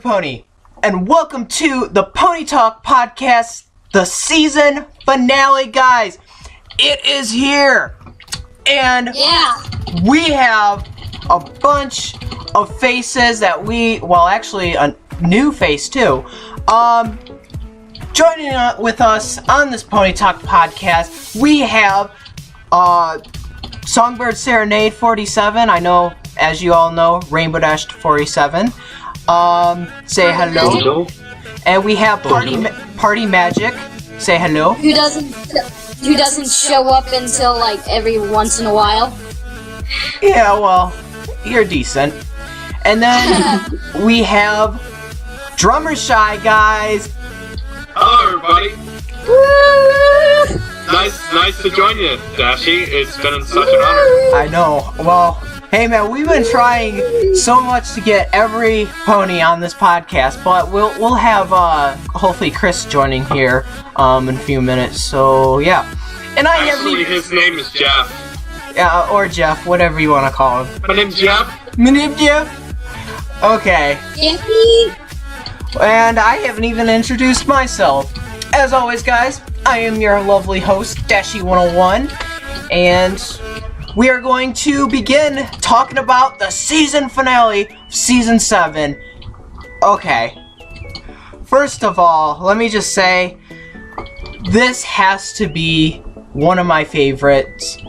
Pony, and welcome to the Pony Talk Podcast, the season finale, guys. It is here, and we have a bunch of faces that actually a new face too, joining with us on this Pony Talk Podcast. We have Songbird Serenade 47. I know, as you all know, Rainbow Dash 47. Say hello. And we have Party Magic. Say hello. Who doesn't show up until like every once in a while. Yeah, well, you're decent. And then we have Drummer Shy, guys. Hello, everybody. Woo! Nice to join you, Dashy. It's been such an honor. I know. Well, hey man, we've been trying so much to get every pony on this podcast, but we'll have hopefully Chris joining here in a few minutes. So yeah, and Actually, his name is Jeff. Yeah, or Jeff, whatever you want to call him. My name's Jeff. My name's Jeff. Okay. Jeffy. And I haven't even introduced myself. As always, guys, I am your lovely host, Dashy101, and we are going to begin talking about the season finale of Season 7. Okay. First of all, let me just say, this has to be one of my favorites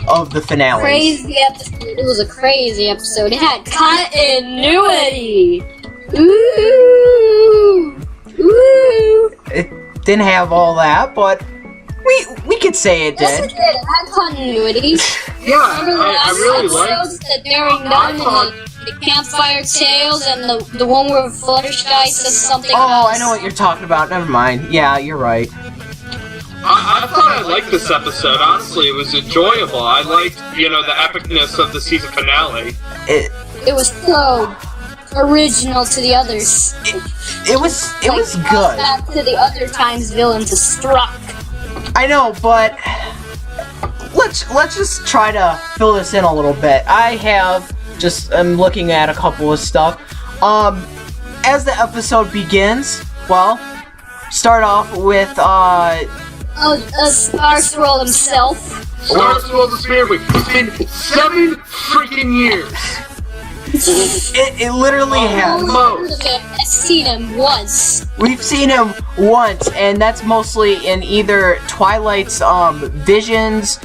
of the finales. Crazy episode. It was a crazy episode. It had continuity. Ooh. Ooh. It didn't have all that, but we could say it Yes, did. it did. It had continuity. Yeah, I really liked the Daring Gnome and the campfire tales and the one where Fluttershy says something about... Oh, I know what you're talking about. Never mind. Yeah, you're right. I thought I liked this episode. Honestly, it was enjoyable. I liked, the epicness of the season finale. It was so original to the others. It was good. Back to the other times villains struck. I know, but let's just try to fill this in a little bit. I'm looking at a couple of stuff. As the episode begins, start off with Star Swirl himself. Star Swirl the Spirit Week. It's been 7 freaking years. It literally has. I've seen him once. We've seen him once, and that's mostly in either Twilight's visions,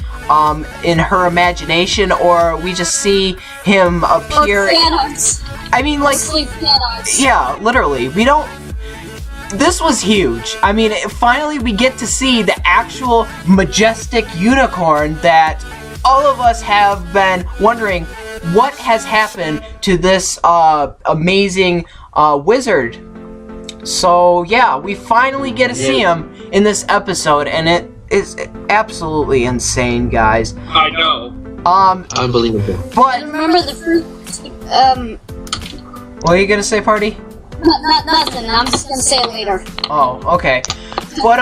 in her imagination, or we just see him appear. Or fan arts. I mean, like, Mostly fan arts. yeah, literally. This was huge. I mean, finally we get to see the actual majestic unicorn that all of us have been wondering what has happened to this amazing wizard. So yeah, we finally get to see him in this episode, and it is absolutely insane, guys. I know. Unbelievable. But Remember the fruit? what are you gonna say, Party? Nothing. I'm just gonna say it later. Oh, okay. But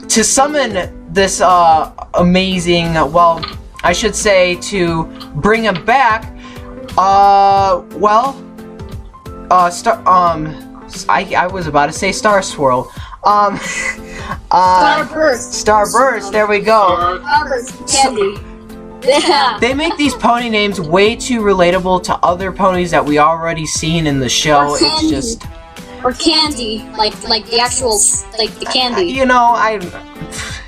to summon this amazing, I should say to bring him back, I was about to say Star Swirl. Starburst. Starburst, there we go. Starburst candy. Yeah. They make these pony names way too relatable to other ponies that we already seen in the show. Or It's candy. just, Or candy, like the actual, like the candy.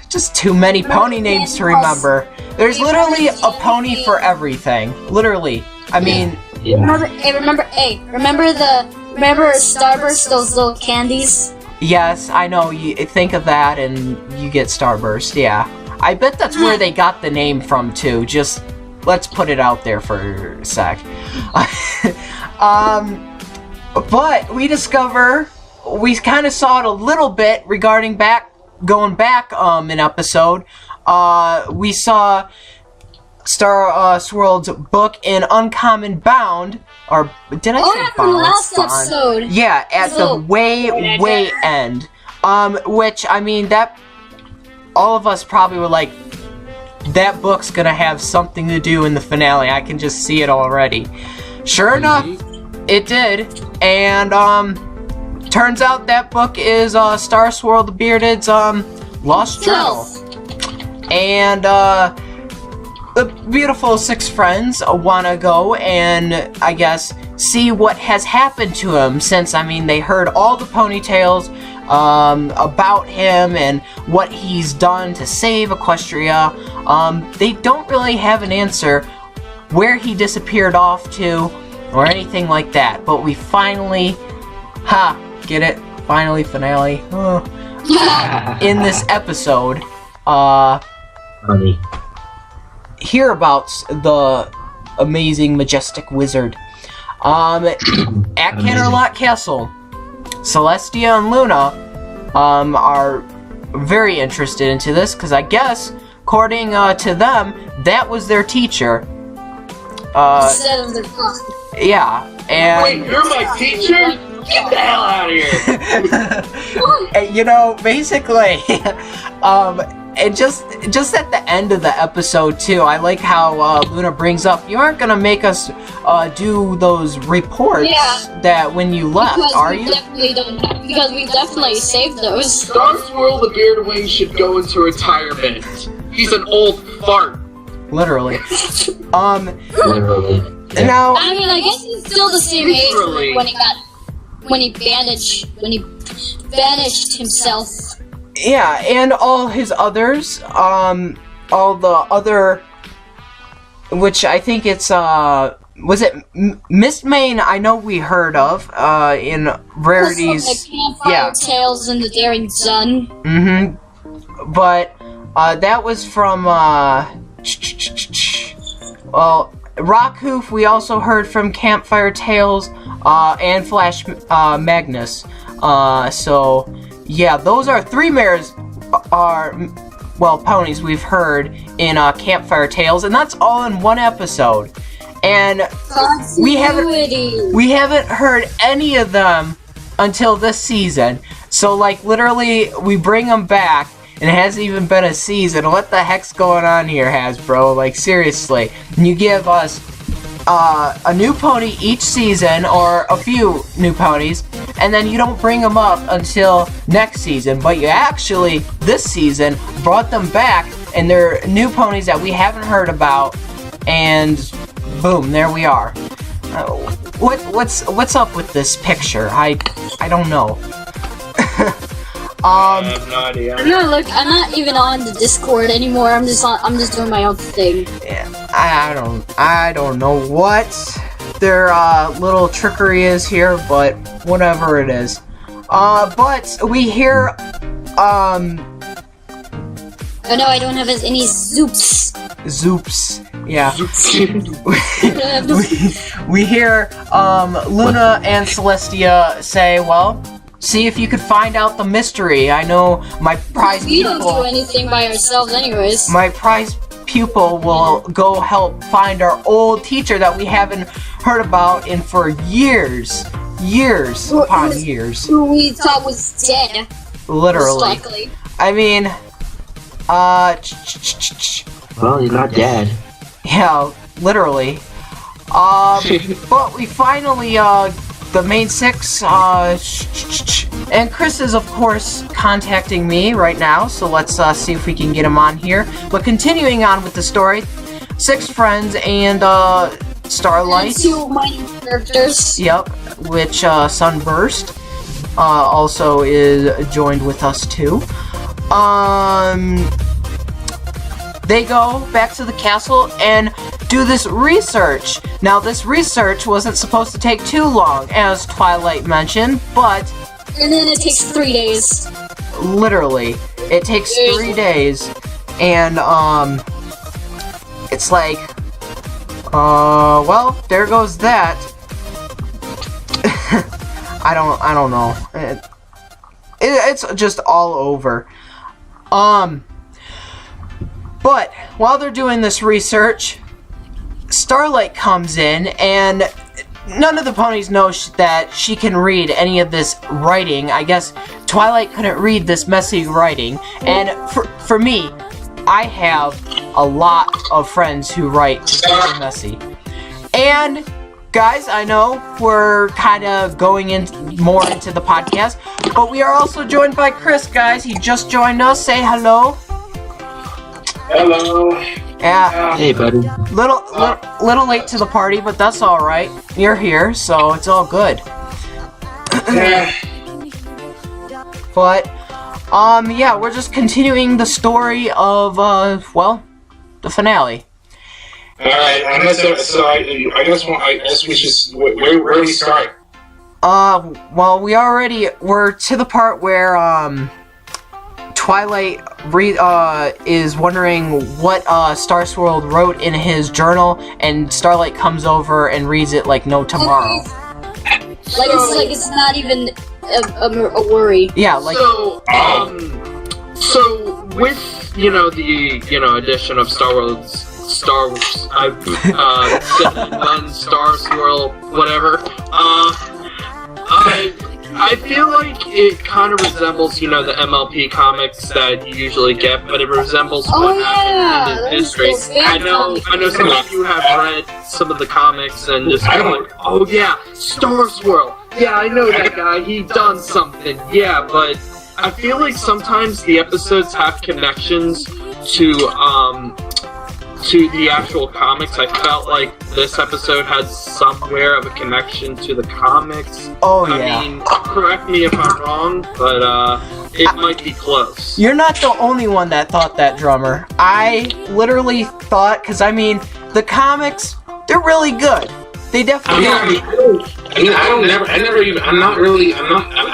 just too many pony names to remember. There's literally a pony for everything. Literally. I mean, Yeah. Remember Starburst, those little candies? yes, I know, you think of that and you get Starburst, yeah. I bet that's where they got the name from too, just let's put it out there for a sec. But we kind of saw it a little bit regarding going back in episode. We saw Star Swirl's book in Uncommon Bound, or did I say from Bound? last Bond? episode. Yeah, at the way end. Which, I mean, that all of us probably were like, that book's gonna have something to do in the finale. I can just see it already. Sure enough, it did. And turns out that book is Star Swirl the Bearded's lost journal. And the beautiful six friends want to go and, I guess, see what has happened to him since, I mean, they heard all the ponytails about him and what he's done to save Equestria. They don't really have an answer where he disappeared off to or anything like that, but we finally, get it? Finally, finale. In this episode, Funny. hear about the amazing, majestic wizard. At Canterlot Castle, Celestia and Luna are very interested into this because I guess, according to them, that was their teacher. Instead of their boss. Yeah, and Wait, you're my teacher? Get the hell out of here! you know, basically, and just at the end of the episode too, I like how Luna brings up, you aren't gonna make us do those reports that when you left, Because are we you? definitely don't. Because we definitely saved those. Star Swirl the Bearded Wing should go into retirement. He's an old fart. Literally. Literally. Now, I mean, I guess he's still the same age Literally. when he banished himself. yeah, and all his others, all the other, which I think it's, was it Miss Main? I know we heard of, in Rarities. The Campfire Tales and the Daring Sun. But, that was from, well, Rockhoof, we also heard from Campfire Tales, and Flash, Magnus. So, yeah, those are three mares, ponies we've heard in, Campfire Tales, and that's all in one episode. And we haven't heard any of them until this season. So, like, literally, we bring them back, and it hasn't even been a season. What the heck's going on here, Hasbro? Like, seriously. And you give us a new pony each season, or a few new ponies, and then you don't bring them up until next season, but you actually, this season, brought them back, and they're new ponies that we haven't heard about, and boom, there we are. What's up with this picture? I don't know. I have no idea. I'm not even on the Discord anymore. I'm just doing my own thing. Yeah, I don't know what their little trickery is here, but whatever it is. But we hear Oh no, I don't have any Zoops. Zoops. Yeah. we hear Luna and Celestia say, well, see if you could find out the mystery. I know my prize We pupil. don't do anything by ourselves anyways. My prize pupil will go help find our old teacher that we haven't heard about in for years upon years. Who we thought was dead. Literally. Most likely. I mean, Well, he's not dead. yeah, literally. But we finally, the main six, and Chris is, of course, contacting me right now, so let's see if we can get him on here. But continuing on with the story, six friends and, Starlight. And two minor characters. Yep, which, Sunburst, also is joined with us, too. They go back to the castle and do this research. Now, this research wasn't supposed to take too long, as Twilight mentioned, but And then it takes 3 days. literally, it takes 3 days, and, it's like, well, there goes that. I don't know. It's just all over. But while they're doing this research, Starlight comes in, and none of the ponies know that she can read any of this writing. I guess Twilight couldn't read this messy writing, and for me, I have a lot of friends who write very messy. And guys, I know we're kind of going in more into the podcast, but we are also joined by Chris, guys. He just joined us. Say hello. Hello. Yeah. Hey, buddy. Little late to the party, but that's all right. You're here, so it's all good. But yeah, we're just continuing the story of the finale. All right. I guess we should. Where do we start? Well, we're to the part where Twilight is wondering what Star Swirl wrote in his journal, and Starlight comes over and reads it like no tomorrow. It's not even a worry. Yeah, like so with the addition of Star Wars, I've done Star Swirl, whatever. I feel like it kind of resembles, the MLP comics that you usually get, but it resembles what happened in the history. I know some of you have read some of the comics and just like, oh yeah, Star Swirl. Yeah, I know that guy. He done something. Yeah, but I feel like sometimes the episodes have connections to the actual comics. I felt like this episode had somewhere of a connection to the comics. Oh, yeah. I mean, correct me if I'm wrong, but it might be close. You're not the only one that thought that, Drummer. I literally thought, because I mean, the comics, they're really good. They definitely are. I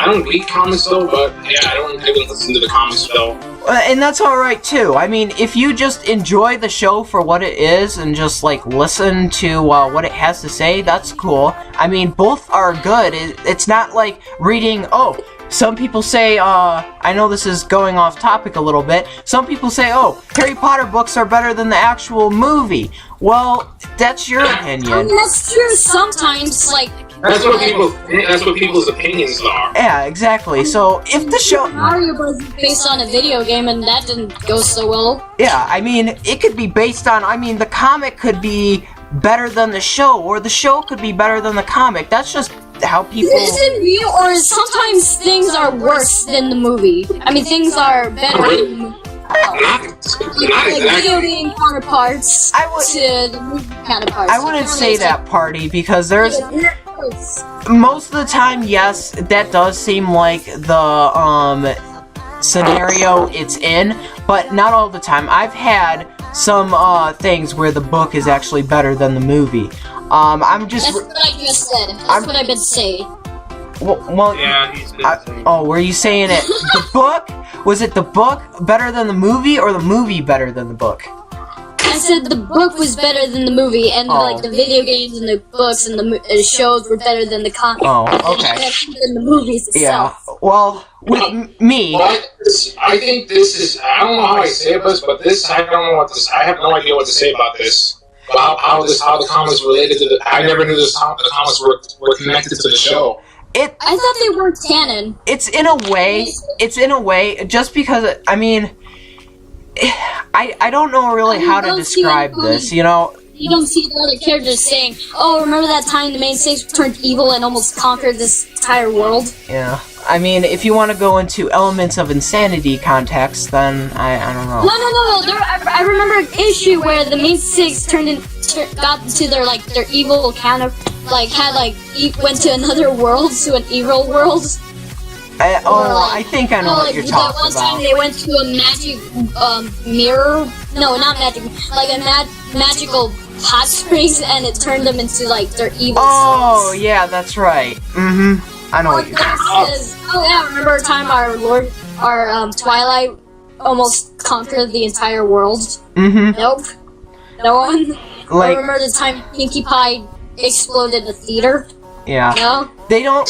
don't read comics though, but yeah, I don't even listen to the comics though. And that's alright too. I mean, if you just enjoy the show for what it is and just like listen to what it has to say, that's cool. I mean, both are good. It's not like reading, some people say, I know this is going off topic a little bit, some people say, Harry Potter books are better than the actual movie. Well, that's your opinion. I mean, that's true sometimes, That's what people's opinions are. Yeah, exactly. So, if the show... Mario Bros. Is based on a video game, and that didn't go so well. Yeah, I mean, it could be based on... the comic could be better than the show, or the show could be better than the comic. That's just how people... Is it real, or sometimes things are worse than the movie? I mean, things are better than... Not exactly. Video game counterparts to the movie counterparts. I wouldn't say that, Party, because there's... Most of the time, yes, that does seem like the scenario it's in, but not all the time. I've had some things where the book is actually better than the movie. That's what I just said. That's what I've been saying. Well, yeah, he's been saying. Were you saying it? The book? Was it the book better than the movie, or the movie better than the book? I said the book was better than the movie, and the video games and the books and the shows were better than the comics. Oh, okay. Than the movies itself. Yeah. Well, with me, I think this is. I don't know how I say this, but this I don't know what this. I have no idea what to say about this. About how the comics related to the. I never knew the comics were connected to the show. I thought they weren't canon. It's in a way, just because, I mean, I don't know really how to describe this, You don't see the other characters saying, remember that time the main six turned evil and almost conquered this entire world? Yeah. I mean, if you want to go into elements of insanity context, then I don't know. No. I remember an issue where the main six got into their evil kind of, went to another world, to an evil world. I think I know what you're talking about. That one time they went to a magic mirror. No, not magic. Magical hot springs, and it turned them into their evil. Oh, yeah, that's right. I know what you're talking about. Remember a time our Twilight almost conquered the entire world? Nope. No one. I remember the time Pinkie Pie exploded the theater. Yeah. No. They don't.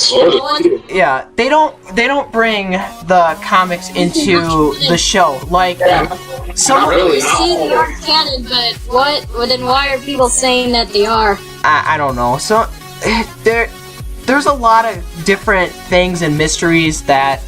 Yeah. They don't bring the comics into the show. Not really. See, they are canon, but what? Well, then why are people saying that they are? I don't know. So there's a lot of different things and mysteries that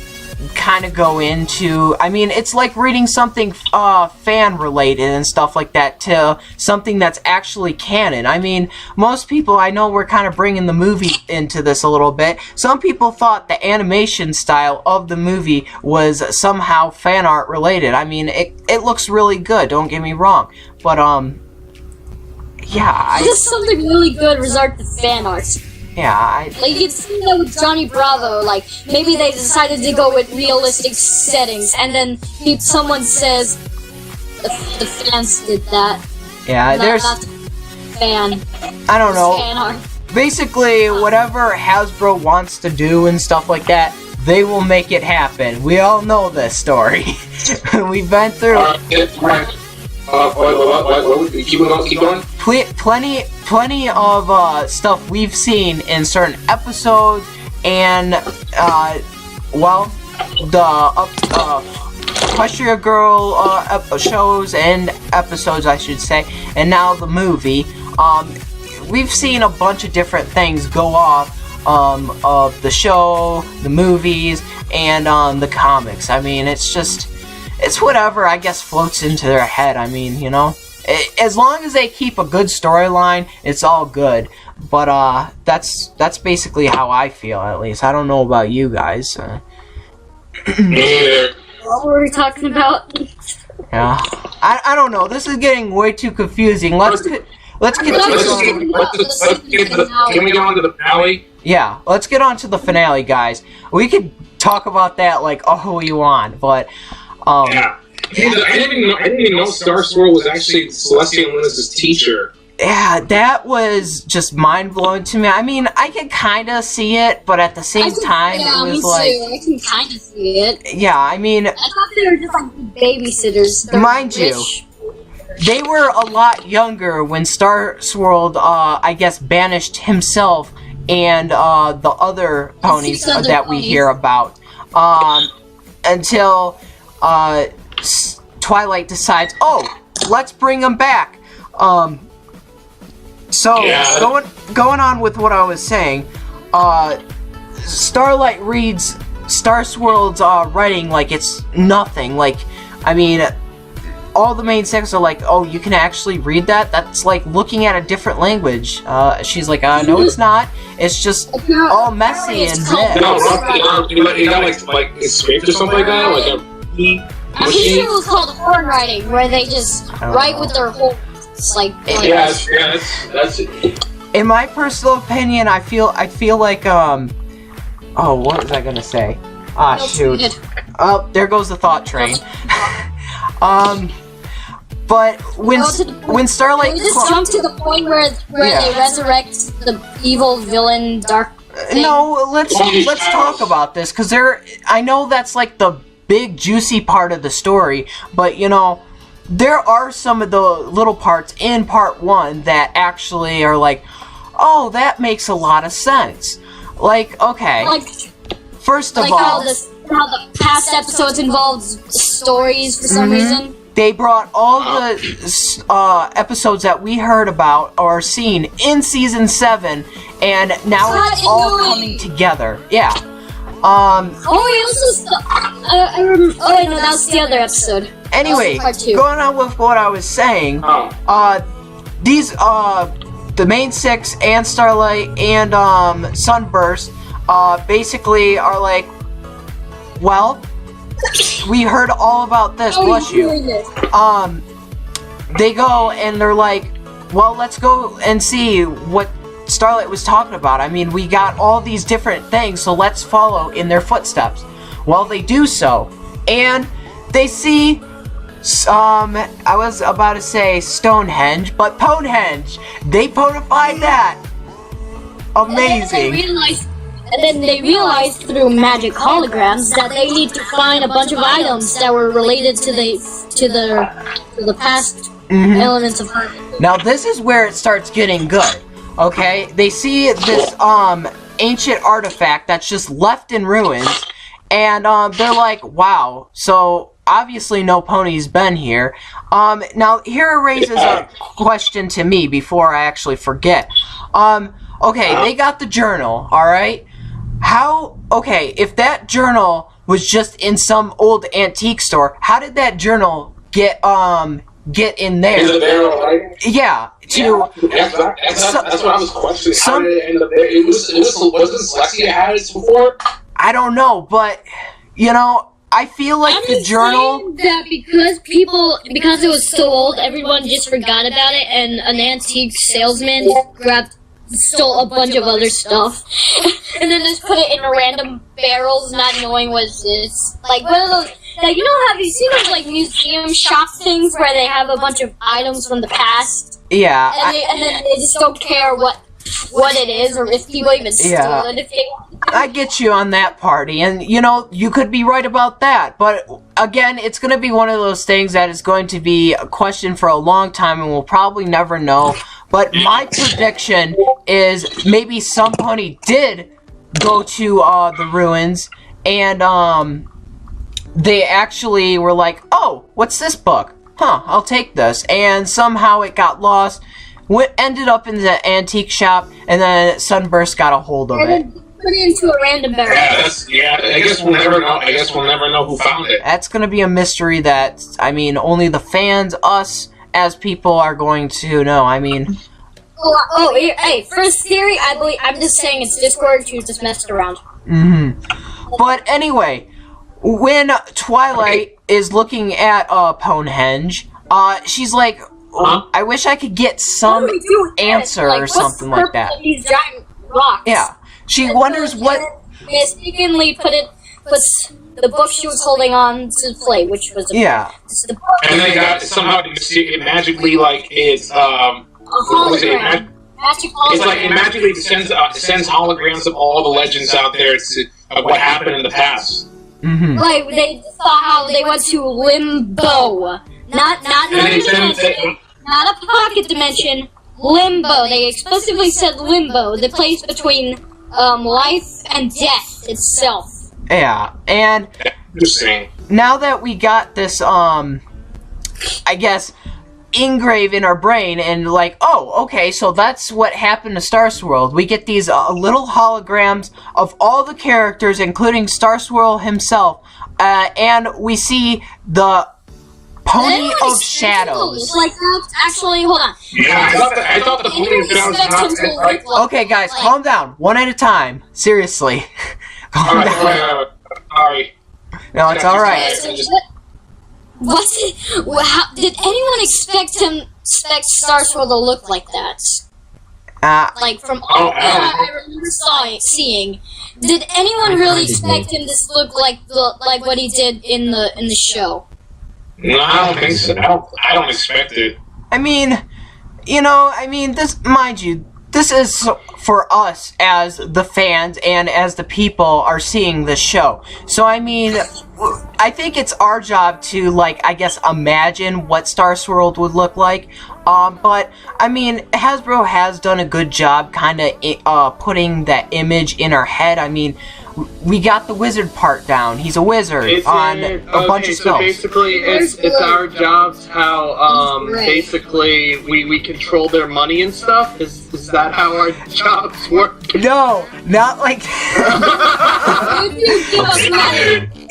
kind of go into, I mean, it's like reading something fan related and stuff like that to something that's actually canon. I mean, most people, I know we're kind of bringing the movie into this a little bit. Some people thought the animation style of the movie was somehow fan art related. I mean, it looks really good, don't get me wrong, but yeah, Just something really good resort to fan art. Yeah, like you'd see that with Johnny Bravo. Like maybe they decided to go with realistic settings, and then someone says the fans did that. Yeah, there's not the fan. I don't know. Fan art. Basically, whatever Hasbro wants to do and stuff like that, they will make it happen. We all know this story. We've been through. Keep going. Plenty of stuff we've seen in certain episodes, and the Equestria Girl shows and episodes, I should say, and now the movie. We've seen a bunch of different things go off of the show, the movies, and the comics. I mean, it's whatever, I guess, floats into their head. I mean, you know, as long as they keep a good storyline, it's all good. But that's basically how I feel, at least. I don't know about you guys. What were we talking about? Yeah, I don't know. This is getting way too confusing. Let's get Can we go on to the finale? Yeah, let's get on to the finale, guys. We could talk about that like all we want, but yeah. I didn't even know Star Swirl was actually Celestia and Luna's teacher. Yeah, that was just mind-blowing to me. I mean, I could kind of see it, but at the same time, it was like... I can kind of see it. Yeah, I mean... I thought they were just like babysitters. Mind you, they were a lot younger when Star Swirl, I guess, banished himself and the other ponies that we hear about. Until Twilight decides, oh, let's bring them back. So, yeah. going on with what I was saying, Starlight reads Star Swirl's writing like it's nothing. Like, I mean, all the main six are like, oh, you can actually read that? That's like looking at a different language. She's like, no, it's not. It's just all messy and zip. No, you got like it's scraped or something like that? Like I'm pretty sure it was called horn writing, where they just write with their whole... Like, that's it. In my personal opinion, I feel like oh, what was I gonna say? Ah, shoot. Oh, there goes the thought train. But when Starlight... We just jump to the point where they resurrect the evil villain Dark thing. No, let's talk about this, because I know that's like the big juicy part of the story, but you know, there are some of the little parts in part 1 that actually are like, oh, that makes a lot of sense. Like, okay, first of all, how the past episodes involved stories for some reason. They brought all the episodes that we heard about or seen in season 7, and now it's all coming together. Yeah. That's the other episode. Anyway, going on with what I was saying, these, the main six and Starlight and, Sunburst, basically are like, well, we heard all about this, bless you. They go and they're like, well, let's go and see what Starlight was talking about. I mean, we got all these different things, so let's follow in their footsteps. Well, they do so, and they see, I was about to say Stonehenge, but Ponehenge. They ponified that. Amazing. And then they realized through magic holograms that they need to find a bunch of items that were related to the past elements of her. Now this is where it starts getting good. Okay, they see this ancient artifact that's just left in ruins, and they're like, wow, so obviously no pony's been here. Now here raises a question to me before I actually forget. Okay, they got the journal, alright? If that journal was just in some old antique store. How did that journal get in there? In the barrel, right? Yeah. That's what I was questioning. How did it end up there? Wasn't Celestia had it before? I don't know, but I feel like the journal. That because it was so old, everyone just forgot about it, and an antique salesman stole a bunch of other stuff, and then just put it in random barrels, not knowing what it is. Like one of those. Like, have you seen those like museum shop things where they have a bunch of items from the past? Yeah. And then they just don't care what it is or if people even steal it. I get you on that party, and you could be right about that, but again, it's going to be one of those things that is going to be a question for a long time, and we'll probably never know. But my prediction is maybe some pony did go to the ruins, and they actually were like, oh, what's this book? I'll take this, and somehow it got lost. Ended up in the antique shop, and then Sunburst got a hold of it. Put it into a random barrel. I guess we'll never know. I guess we'll never know who found it. That's gonna be a mystery that, only the fans, us, as people, are going to know. Hey, first theory, I'm just saying it's Discord, you just messed around. But anyway, when Twilight is looking at Ponehenge, she's like, I wish I could get some answer or something like that. These giant rocks. Yeah. She wonders what... Mistakenly puts the book she was holding on to play, which was the book. And they got somehow it magically it's hologram. It's like it magically sends holograms of all the legends out there of what happened in the past. Like they saw how they went to limbo, not a pocket dimension. Limbo. They explicitly said limbo, the place between life and death itself. Yeah, and now that we got this, I guess, engrave in our brain, and okay, so that's what happened to Starswirl. We get these little holograms of all the characters, including Starswirl himself, and we see the Pony of Shadows. Actually, hold on. Yeah, I thought the Pony of Shadows was not... Okay, guys, calm down. One at a time. Seriously. Calm down. Sorry. No, it's alright. How did anyone expect Starswirl to look like that? From all that I remember seeing, did anyone really expect him to look like what he did in the show? No, I don't think so. I don't expect it. This, mind you, this is for us as the fans and as the people are seeing this show. So, I think it's our job to, imagine what Starswirl would look like. But, Hasbro has done a good job putting that image in our head. We got the wizard part down. He's a wizard on a bunch of spells. So basically, it's our jobs how basically we control their money and stuff. Is that how our jobs work? No, not like.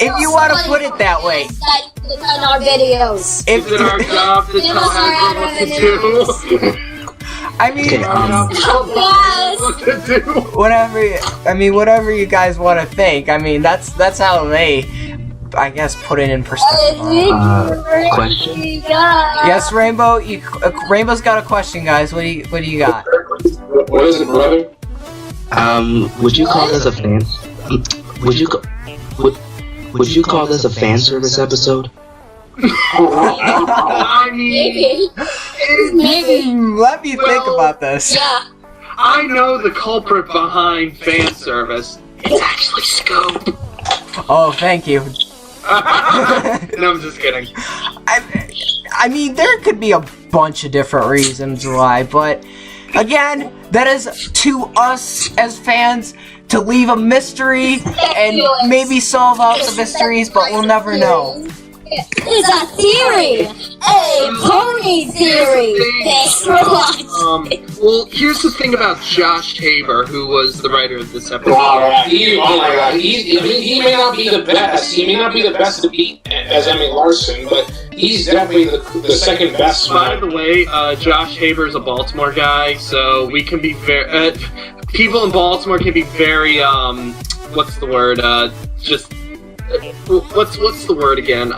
If you want to put it that way. On our videos. Is it our job to tell Hasbro what to do? Whatever you guys want to think. That's how they, I guess, put it in perspective. Question? Yes, Rainbow. Rainbow's got a question, guys. What do you got? What is it, brother? Would you call this a fan? Would you call this a fan service episode? Maybe. Let me think about this. Yeah. I know the culprit behind fan service. It's actually Scope. Oh, thank you. No, I'm just kidding. There could be a bunch of different reasons why, but again, that is to us as fans to leave a mystery and maybe solve out the mysteries, but we'll never know. It's a theory! A pony theory! Thanks for watching! Well, here's the thing about Josh Tabor, who was the writer of this episode. Oh my god, he may not be the best. He may not be the best to beat as Emmy Larson, but he's definitely the second best. By the way, Josh Tabor's a Baltimore guy, so we can be very... people in Baltimore can be very, what's the word? What's the word again?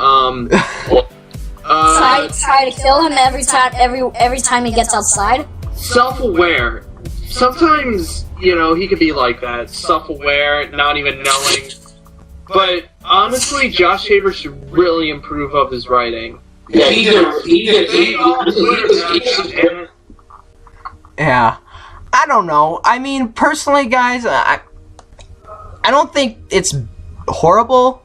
Try to kill him every time he gets outside. Self-aware. Sometimes, he could be like that. Self-aware, not even knowing. But honestly, Josh Tabor should really improve of his writing. Yeah, he did. Yeah. I don't know. I mean, personally, guys, I don't think it's horrible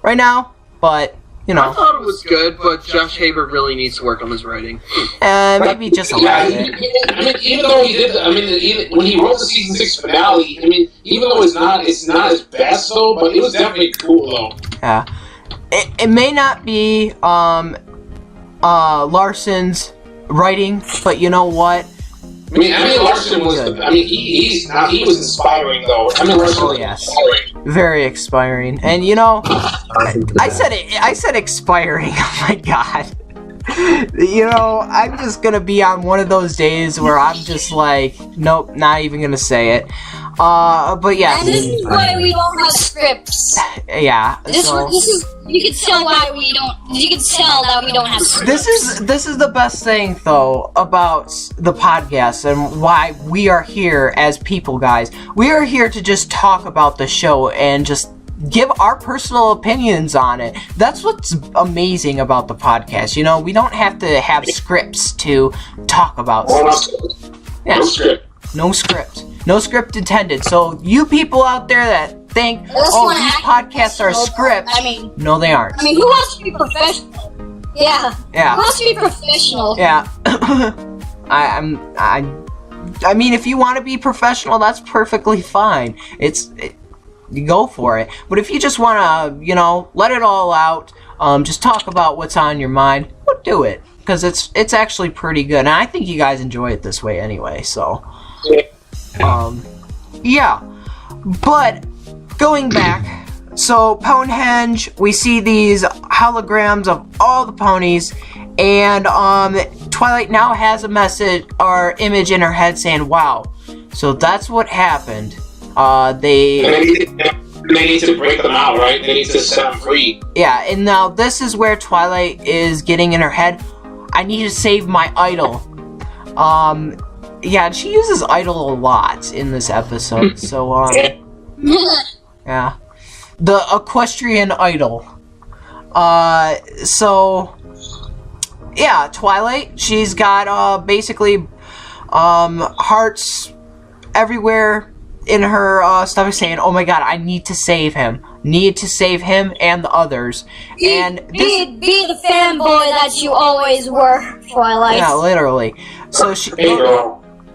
right now, but, I thought it was good, but Josh Tabor really needs to work on his writing. Maybe just a little bit. I mean, even though he did, when he wrote the season 6 finale, even though it's not his best though, but it was definitely cool though. Yeah. It may not be Larson's writing, but you know what? Emmy Larson was. He was inspiring though. Emmy Larson was inspiring. Very expiring, and I said expiring. Oh my god. I'm just gonna be on one of those days where I'm just like, nope, not even gonna say it. But yeah. And this is why we don't have scripts. Yeah. You can tell why we don't. You can tell that we don't have scripts. This is the best thing though about the podcast and why we are here as people, guys. We are here to just talk about the show and just give our personal opinions on it. That's what's amazing about the podcast. We don't have to have scripts to talk about stuff. Yeah. No script. No script. No script intended. So you people out there that think, these podcasts are scripts. No, they aren't. Who wants to be professional? Yeah. Yeah. Who wants to be professional? Yeah. I mean, if you want to be professional, that's perfectly fine. You go for it. But if you just want to, let it all out, just talk about what's on your mind, do it. Because it's actually pretty good. And I think you guys enjoy it this way anyway, so... yeah. But, going back, so, Ponehenge, we see these holograms of all the ponies, and, Twilight now has a message, or image in her head saying, wow. So that's what happened. They need to break them out, right? They need to set them free. Yeah, and now this is where Twilight is getting in her head, I need to save my idol. Yeah, she uses idol a lot in this episode, so, yeah. The equestrian idol. So, yeah, Twilight, she's got, basically, hearts everywhere in her, stomach saying, oh my god, I need to save him. Need to save him and the others. Be the fanboy that you always were, Twilight. Yeah, literally. So she...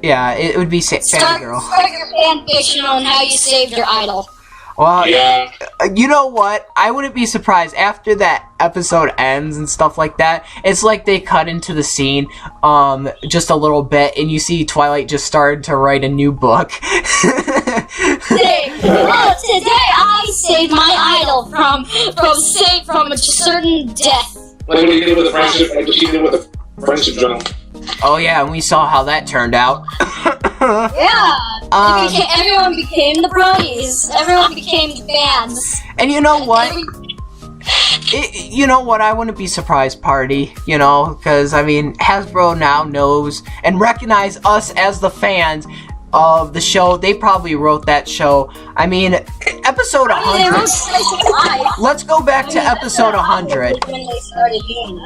Yeah, it would be fangirl. Start your fan fiction on how you saved your idol. Well, yeah. You know what? I wouldn't be surprised after that episode ends and stuff like that. It's like they cut into the scene, just a little bit, and you see Twilight just started to write a new book. Today I saved my idol from a certain death. Like what he did with the friendship, like what she did with the friendship journal. Oh yeah, and we saw how that turned out. Yeah, everyone became the Ponies. Everyone became the fans. And you know what? You know what? I wouldn't be surprised, Party. Because Hasbro now knows and recognize us as the fans of the show. They probably wrote that show. Episode 100. Let's go back to episode 100.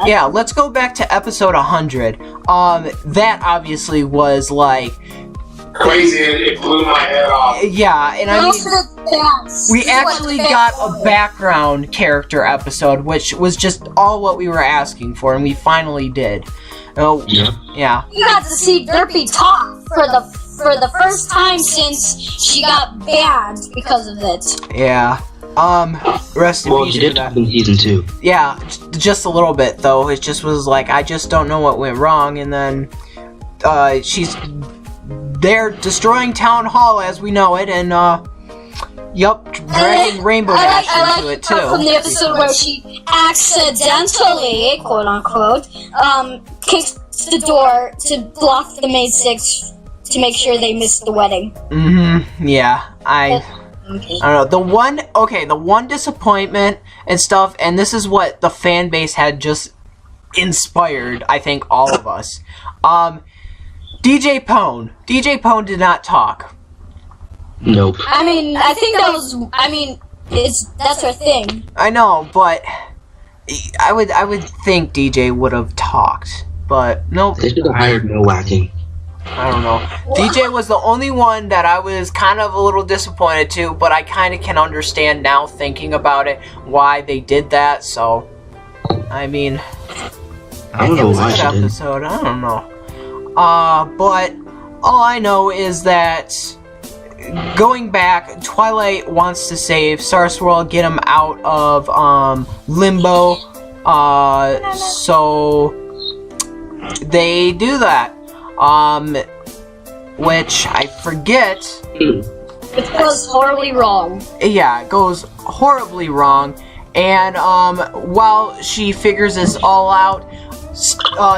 Yeah, let's go back to episode 100. That obviously was like crazy. It blew my head off. Yeah, and we actually got a background character episode, which was just all what we were asking for, and we finally did. Oh, yeah. You got to see Derpy talk for the first time since she got banned because of it. Yeah. Rest in Well, peace she to did that. talk in season 2. Yeah, just a little bit though. It just was like I just don't know what went wrong, and then she's there destroying Town Hall as we know it, and yup, dragging Rainbow Dash into it too. From the episode where she accidentally, quote unquote, kicks the door to block the main six to make sure they missed the wedding. Yeah, I don't know. The one disappointment and stuff, and this is what the fan base had just inspired, I think, all of us. DJ Pone did not talk. Nope. I mean, I think that was. I mean, that's her thing. I know, but I would think DJ would have talked, but nope. They should have hired no whacking. I don't know. DJ was the only one that I was kind of a little disappointed to, but I kind of can understand now thinking about it why they did that. So, I mean, I don't it know was a why good she didn't. episode. I don't know. But all I know is that going back, Twilight wants to save Star Swirl, get him out of Limbo. So they do that. Which I forget. It goes horribly wrong. Yeah, it goes horribly wrong. And while she figures this all out,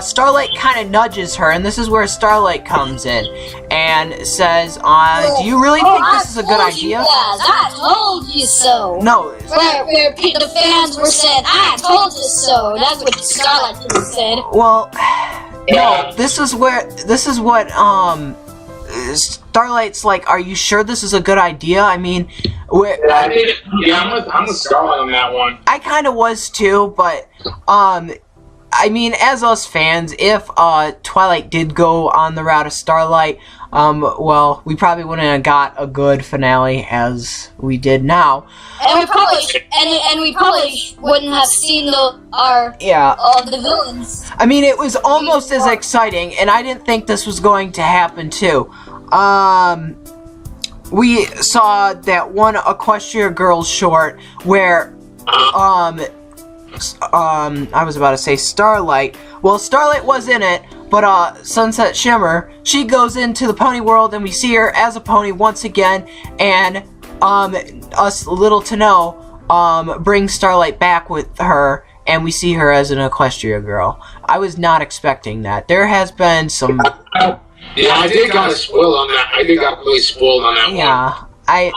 Starlight kind of nudges her, and this is where Starlight comes in and says, do you really think this is a good idea? I told you so. No. Where the fans were saying, I told you so. That's what Starlight said. Well, no, this is what Starlight's like, are you sure this is a good idea? I mean, I'm with Starlight on that one. I kind of was too, but I mean, as us fans, if Twilight did go on the route of Starlight, well, we probably wouldn't have got a good finale as we did now. And we probably wouldn't have seen the villains. I mean, it was almost as exciting, and I didn't think this was going to happen too. We saw that one Equestria Girls short where I was about to say Starlight. Well, Starlight was in it, but Sunset Shimmer, she goes into the pony world, and we see her as a pony once again, and us little to know bring Starlight back with her, and we see her as an Equestria girl. I was not expecting that. There has been some. Yeah, I did got spoiled on that. I did got really spoiled on that one. Yeah, I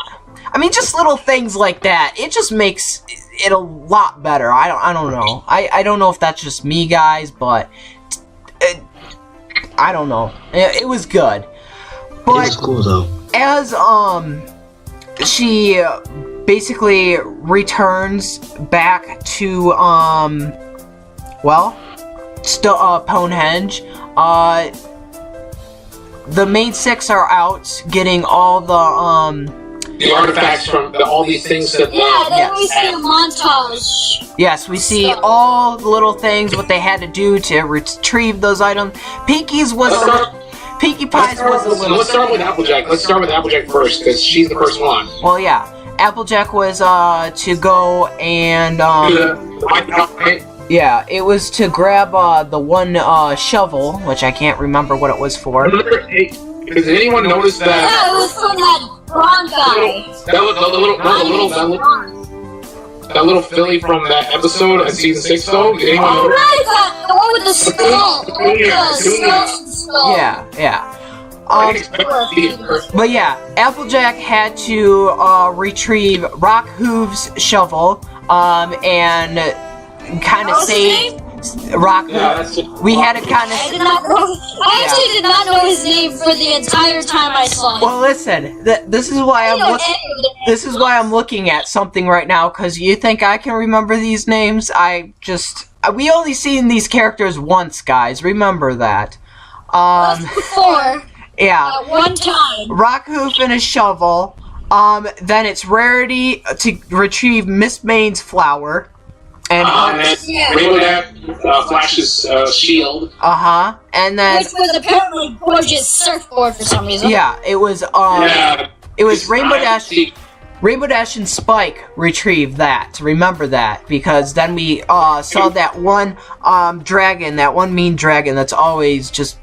mean, just little things like that. It just makes it a lot better. I don't know. I don't know if that's just me, guys, but I don't know. It was good. But It was cool though. as she basically returns back to Ponehenge, the main six are out getting all the artifacts from all these things that. Then we see a montage. Yes, we see all the little things, what they had to do to retrieve those items. Pinkie Pie's was a little. Let's start with Applejack. Let's start with Applejack first, because she's the first one. Well, yeah. Applejack was to go and yeah, it was to grab the one shovel, which I can't remember what it was for. Does anyone notice that? Yeah, it was from that blonde guy. That little filly from that episode of season 6, though. Did anyone notice? Right, the one with the skull. Yeah. But yeah, Applejack had to retrieve Rockhoove's shovel and kind of save Rockhoof. We had to kind of. I actually did not know his name for the entire time I saw him. Well, listen, this is why I'm looking at something right now, because you think I can remember these names? We only seen these characters once, guys. Remember that. Before. Yeah. One time. Rockhoof and a shovel. Then it's Rarity to retrieve Miss Maine's flower. And Rainbow Dash Flash's shield. And then which was apparently Gorgeous surfboard for some reason. Yeah, it was Rainbow Dash. Rainbow Dash and Spike retrieved that. Remember that, because then we saw that one dragon, that one mean dragon that's always just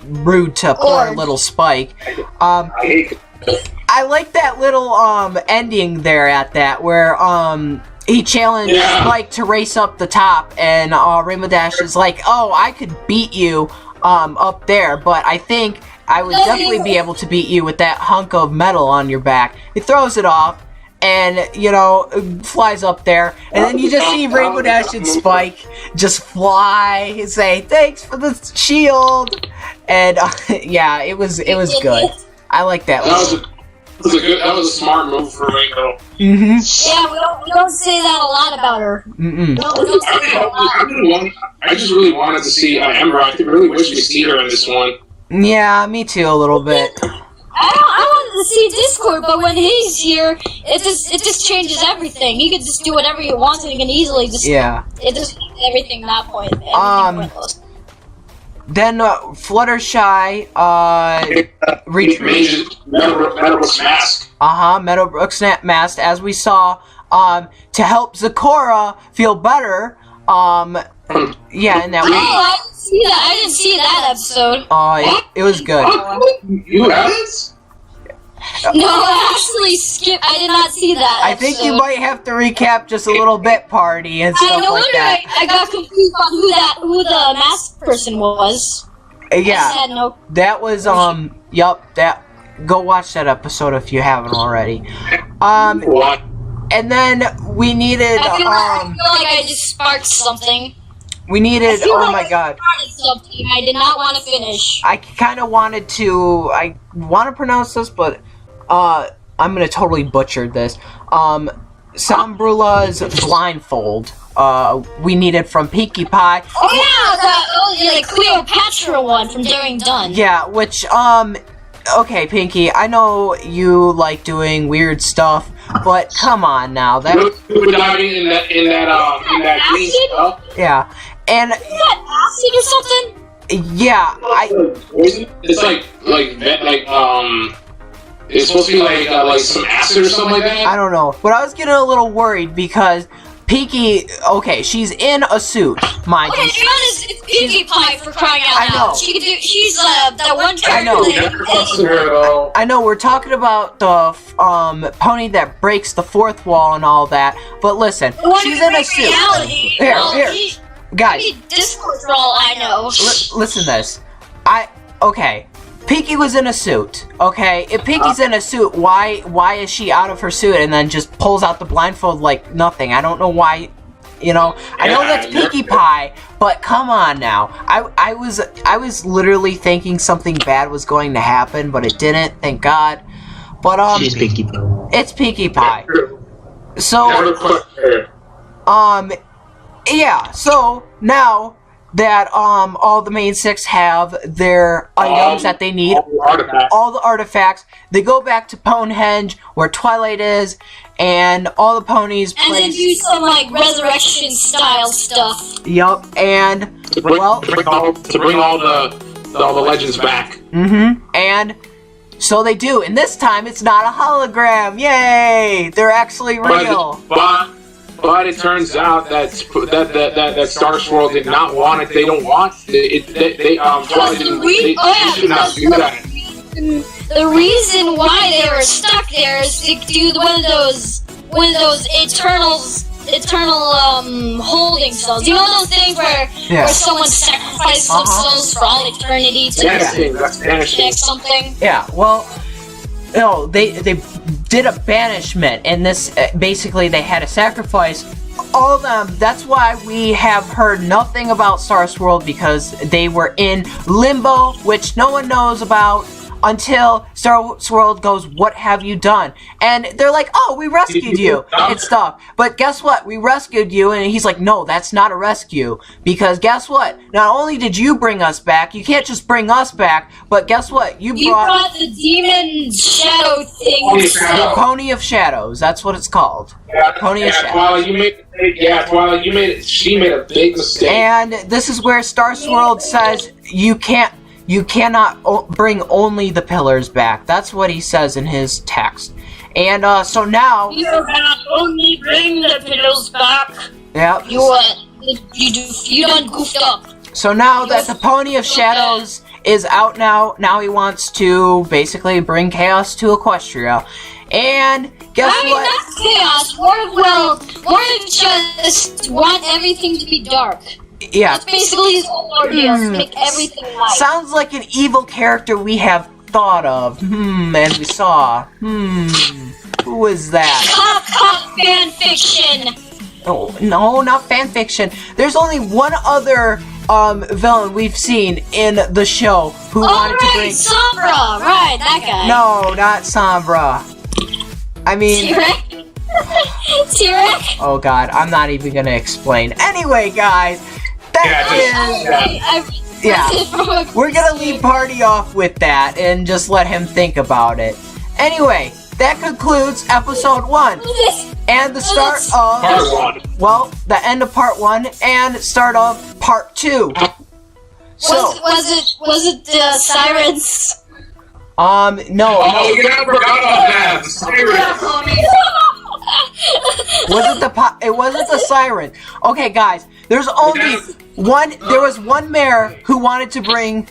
rude to poor little Spike. I like that little ending there at that, where he challenged Spike to race up the top, and Rainbow Dash is like, oh, I could beat you up there, but I think I would definitely be able to beat you with that hunk of metal on your back. He throws it off, and, you know, flies up there, and then you just see Rainbow Dash and Spike just fly and say, thanks for the shield, and, yeah, it was good. I like that one. That was a smart move for Rainbow. Yeah, we don't say that a lot about her. We don't say that a lot. I just really wanted to see Ember. I really wish we see her in this one. Yeah, me too, a little bit. I wanted to see Discord, but when he's here, it just changes everything. He can just do whatever he wants, and he can easily just it just makes everything that point. Pointless. Then Fluttershy retrieved Meadowbrook's mask. Meadowbrook's mask, as we saw, to help Zecora feel better. Yeah, in that way. Oh, I didn't see that episode. It was good. You haven't? No, I actually skipped. I did not see that. I think you might have to recap just a little bit, Party, and stuff like that. I got confused on who the masked person was. Yeah, that was go watch that episode if you haven't already. What? And then we needed. I feel like I just sparked something. We needed. Oh my god. I did not want to finish. I kind of wanted to. I want to pronounce this, but I'm gonna totally butcher this. Sambrula's blindfold. We needed from Pinkie Pie. Oh yeah, the Cleopatra one from Daring Done. Yeah, which okay, Pinkie, I know you like doing weird stuff, but come on now. That in that green stuff. Yeah, and is that acid or something? Yeah, It's like it's supposed to be like some acid or something like that. I don't know, but I was getting a little worried because Pinkie, okay, she's in a suit, mind you. Okay, it's Pinkie Pie for crying out loud. I know. She can do. She's that one I know. I know. We're talking about the pony that breaks the fourth wall and all that, but listen, she's in a suit. Here, guys. Discord for all I know. Listen to this. Okay. Pinkie was in a suit, okay? If Pinkie's in a suit, why is she out of her suit and then just pulls out the blindfold like nothing? I don't know why, you know? I know that's Pinkie Pie, but come on now. I was literally thinking something bad was going to happen, but it didn't, thank God. But she's Pinkie Pie. It's Pinkie Pie. So yeah, so now that all the main six have their items that they need, all the artifacts, they go back to Ponehenge where Twilight is, and all the ponies and then do some like resurrection style stuff. Yup, and to bring all the legends back. And so they do, and this time it's not a hologram. Yay! They're actually real. But it turns out that Star Swirl did not want it. They don't want it. They should not do that. The reason why they were stuck there is to do one of those eternal holding cells. You know those things where someone sacrifices themselves for all eternity to something. Yeah. Well, no, they did a banishment, and this basically they had to sacrifice all of them. That's why we have heard nothing about Star Swirl, because they were in limbo, which no one knows about until Star Swirl goes, "What have you done?" And they're like, "Oh, we rescued you and stuff." But guess what? We rescued you, and he's like, "No, that's not a rescue, because guess what? Not only did you bring us back, you can't just bring us back, but guess what? You brought the demon shadow thing. The Pony of Shadows. That's what it's called. Pony of Shadows. Twilight, she made a big mistake. And this is where Star Swirl says you cannot bring only the pillars back. That's what he says in his text. And so now, You have only bring the pillows back. yep. You done goofed up. So now that the Pony of Shadows is out now he wants to basically bring chaos to Equestria. And guess what? Not chaos. More just want everything to be dark. Yeah. That's basically his whole ordeal, to make everything light. Sounds like an evil character we have thought of. And we saw. Who is that? Cop fan fiction. Oh, no, not fanfiction. There's only one other villain we've seen in the show who wanted to bring. Sombra. Right, that guy. No, not Sombra. I mean. T-Rex? Oh god, I'm not even gonna explain. Anyway, guys, we're gonna leave Party off with that and just let him think about it. Anyway, that concludes episode 1 and the start of the end of part 1 and start of part 2. So Was it the sirens? no. Oh, you never forgot about that. It wasn't the siren. Okay, guys, there's only there was one mayor who wanted to bring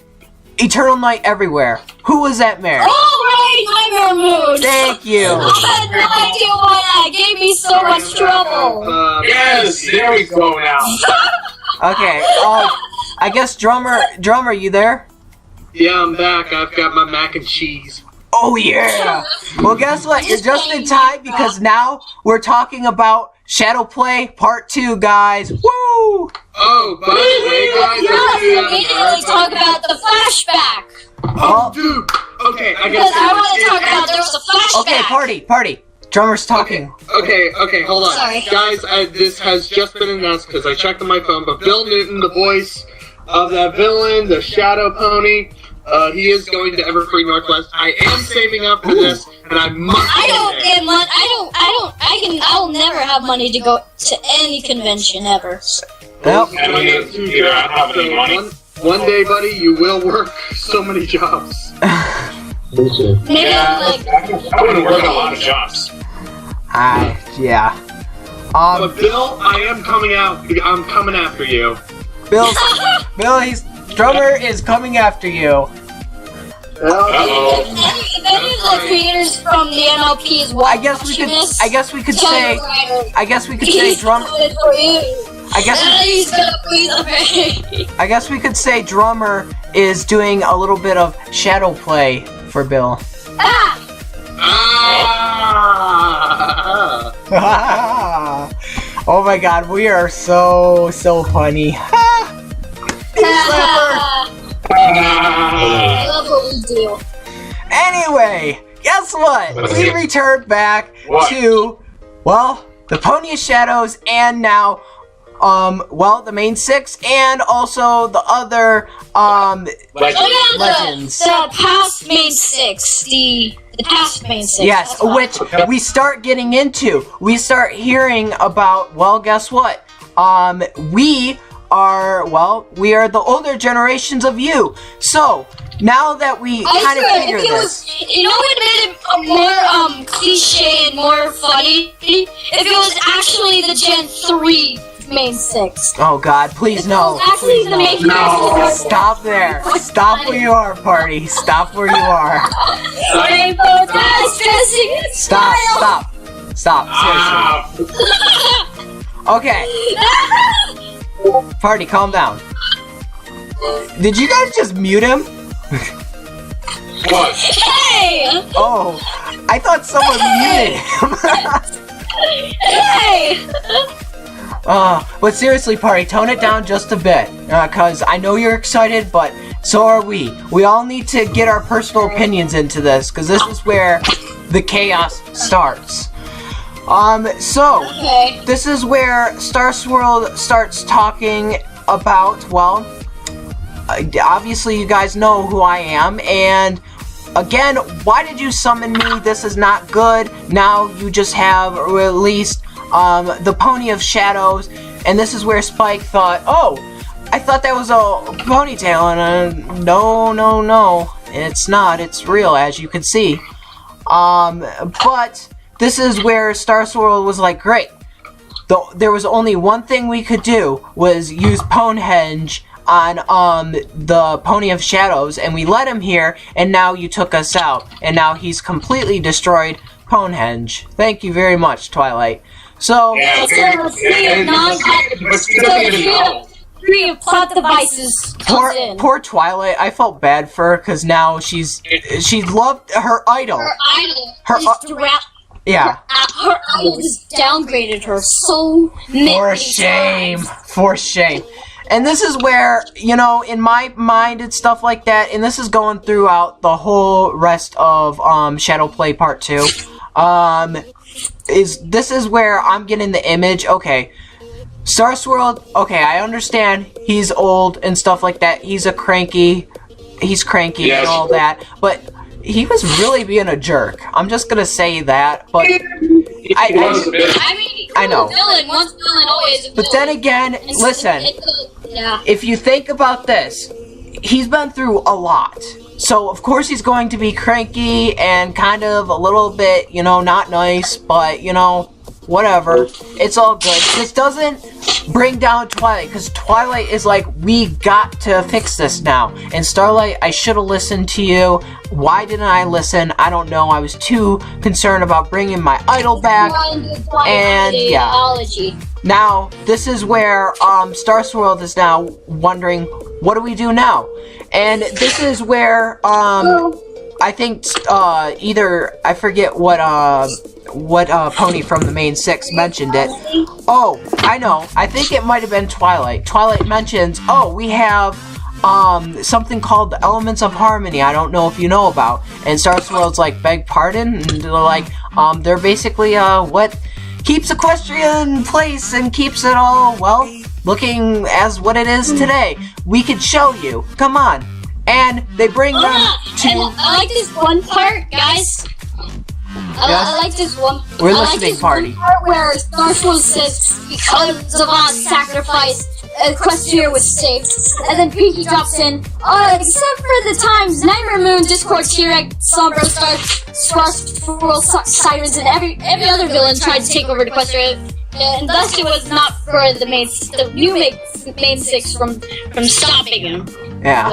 Eternal Night everywhere. Who was that mayor? Oh, right, Nightmare Moon. Thank you. I had no idea why that gave me so much trouble. Yes, there we go now. Okay, I guess drummer, you there? Yeah, I'm back. I've got my mac and cheese. Oh yeah! Well, guess what? You're just in time because now we're talking about Shadow Play Part 2, guys. Woo! Oh, by the way, guys, Immediately talk about the flashback. Oh, dude. Okay, I guess. Because I want to talk about there was a flashback. Okay, party. Drummer's talking. Okay, hold on. Sorry. Guys, this has just been announced because I checked on my phone, but Bill Newton, the voice of that villain, the Shadow Pony, he is going to Everfree Northwest. I am saving up for this, and I must. I don't get money. I'll never have money to go to any convention ever. Nope. I don't have any money. One day, buddy, you will work so many jobs. Maybe I wouldn't work a lot of jobs. Yeah. But Bill, I am coming out. I'm coming after you. Bill, drummer is coming after you. If any of the creators from the MLP is watching this, I guess we could say drummer. I guess we could say drummer is doing a little bit of shadow play for Bill. Oh my god, we are so funny. I love what we do. Anyway, guess what? We returned back to, the Pony of Shadows and now, the main 6 and also the other, legends. The past main 6. The past main 6. Yes, which we start getting into. We start hearing about, guess what? We are the older generations of you. So, now that we kind of figure this. You know what made it more cliche and more funny? If it was actually the Gen 3 main 6. Oh god, please no. Actually, the main 6. Stop there. Stop where you are, party. Stop where you are. Rainbow Dash dressing in style. Stop. Seriously. Okay. Party, calm down. Did you guys just mute him? What? Hey! Oh, I thought someone muted him. Hey! But seriously, party, tone it down just a bit. Cause I know you're excited, but so are we. We all need to get our personal opinions into this, cause this is where the chaos starts. This is where Star Swirl starts talking about, obviously you guys know who I am, and again, why did you summon me? This is not good. Now you just have released, the Pony of Shadows, and this is where Spike thought, I thought that was a ponytail, and no, it's not. It's real, as you can see. But this is where Star Swirl was like, great. There was only one thing we could do, was use Ponehenge on the Pony of Shadows, and we let him here, and now you took us out, and now he's completely destroyed Ponehenge. Thank you very much, Twilight. So, three of plot devices. Poor Twilight. I felt bad for her because now she loved her idol. Her idol. Yeah. Her idol just downgraded her so many times. For shame. And this is where, you know, in my mind and stuff like that, and this is going throughout the whole rest of Shadow Play Part 2. This is where I'm getting the image. Okay. Star Swirl, okay, I understand he's old and stuff like that. He's cranky and all that, but he was really being a jerk. I'm just gonna say that, but I know. Once villain, always a villain. But then again, listen, if you think about this, he's been through a lot. So, of course, he's going to be cranky and kind of a little bit, you know, not nice, but, you know, whatever. It's all good. This doesn't bring down Twilight, because Twilight is like, we got to fix this now. And Starlight, I should have listened to you. Why didn't I listen? I don't know. I was too concerned about bringing my idol back. And, yeah. Now, this is where Star Swirl is now wondering, what do we do now? And this is where, I think, I forget what Pony from the main 6 mentioned it. Oh, I know. I think it might have been Twilight. Twilight mentions, oh, we have, something called the Elements of Harmony. I don't know if you know about. And Star Swirl's like, beg pardon? And they're like, they're basically, what keeps Equestria in place and keeps it all, well, looking as what it is today. We could show you. Come on. And they bring them to... I like this one part, guys. I like this one. We're listening, party. Part where Star Swirl says, because of our sacrifice, Equestria was saved. And then Pinky drops in, except for the times Nightmare Moon, Discord, T-Rex, Sombra, Star Swirl, Sirens, and every other villain tried to take over Equestria. And thus it was not for the new main 6 from stopping him. Yeah.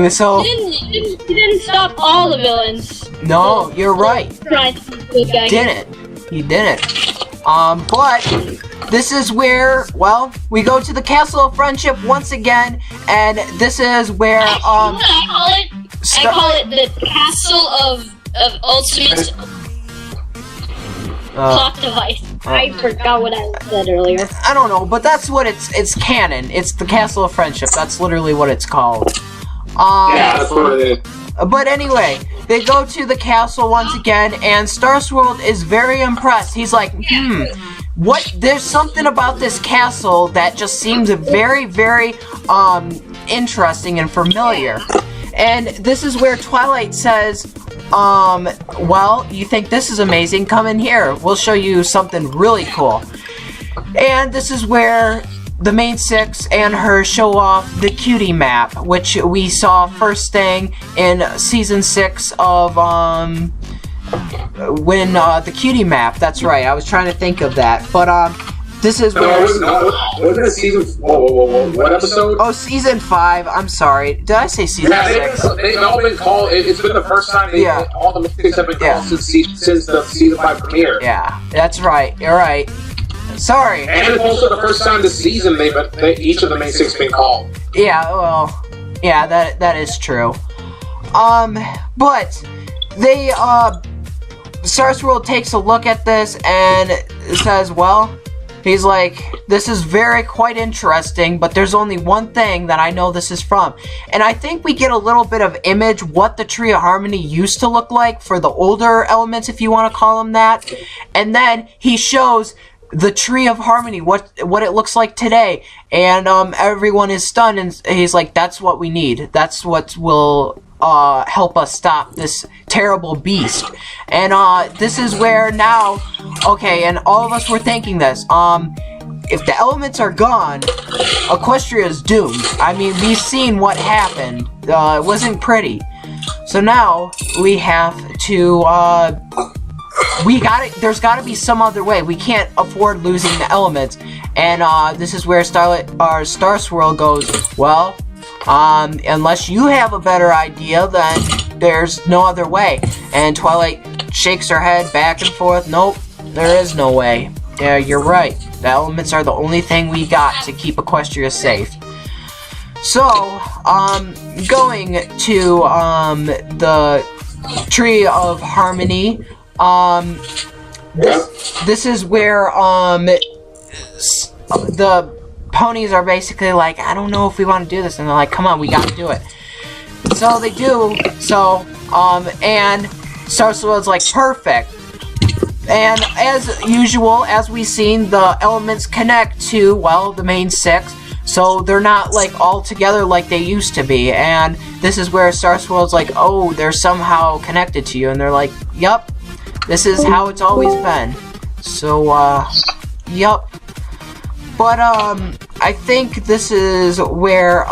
So he didn't stop all the villains. No, you're right. He didn't. But this is where, well, we go to the Castle of Friendship once again, and this is where I call it the Castle of Ultimate Plot Device. I forgot what I said earlier. I don't know, but that's what it's canon. It's the Castle of Friendship. That's literally what it's called. Yeah, that's what it is. But anyway, they go to the castle once again, and Star Swirl is very impressed. He's like, what? There's something about this castle that just seems very, very, interesting and familiar. And this is where Twilight says, well, you think this is amazing? Come in here. We'll show you something really cool. And this is where the main 6 and her show off the cutie map, which we saw first thing in season 6 of, when, the cutie map. That's right. I was trying to think of that. But, this is where... Wasn't it season... Whoa. What episode? Oh, season 5. I'm sorry. Did I say season 6? They've all been called... It's been the first time all the mistakes have been called since the season 5 premiere. Yeah, that's right. You're right. Sorry. And it's also the first time this season each of the main 6 been called. Yeah, well... Yeah, that is true. But... They, Star Swirl takes a look at this and says, well... He's like, this is quite interesting, but there's only one thing that I know this is from. And I think we get a little bit of image what the Tree of Harmony used to look like for the older elements, if you want to call them that. And then he shows the Tree of Harmony, what it looks like today. And everyone is stunned, and he's like, that's what we need. That's what will... help us stop this terrible beast. And this is where now, okay, and all of us were thinking this, if the elements are gone, Equestria is doomed. I mean, we've seen what happened. It wasn't pretty. So now we have to there's gotta be some other way. We can't afford losing the elements. And this is where Star Swirl goes, well, unless you have a better idea, then there's no other way. And Twilight shakes her head back and forth. Nope, there is no way. Yeah, you're right. The elements are the only thing we got to keep Equestria safe. So, going to the Tree of Harmony. This is where the ponies are basically like, I don't know if we want to do this, and they're like, come on, we gotta do it. So they do. So and Star Swirl's like, perfect. And as usual, as we've seen, the elements connect to, well, the main 6. So they're not like all together like they used to be. And this is where Star Swirl's like, oh, they're somehow connected to you. And they're like, yup, this is how it's always been. So, yup. But, I think this is where,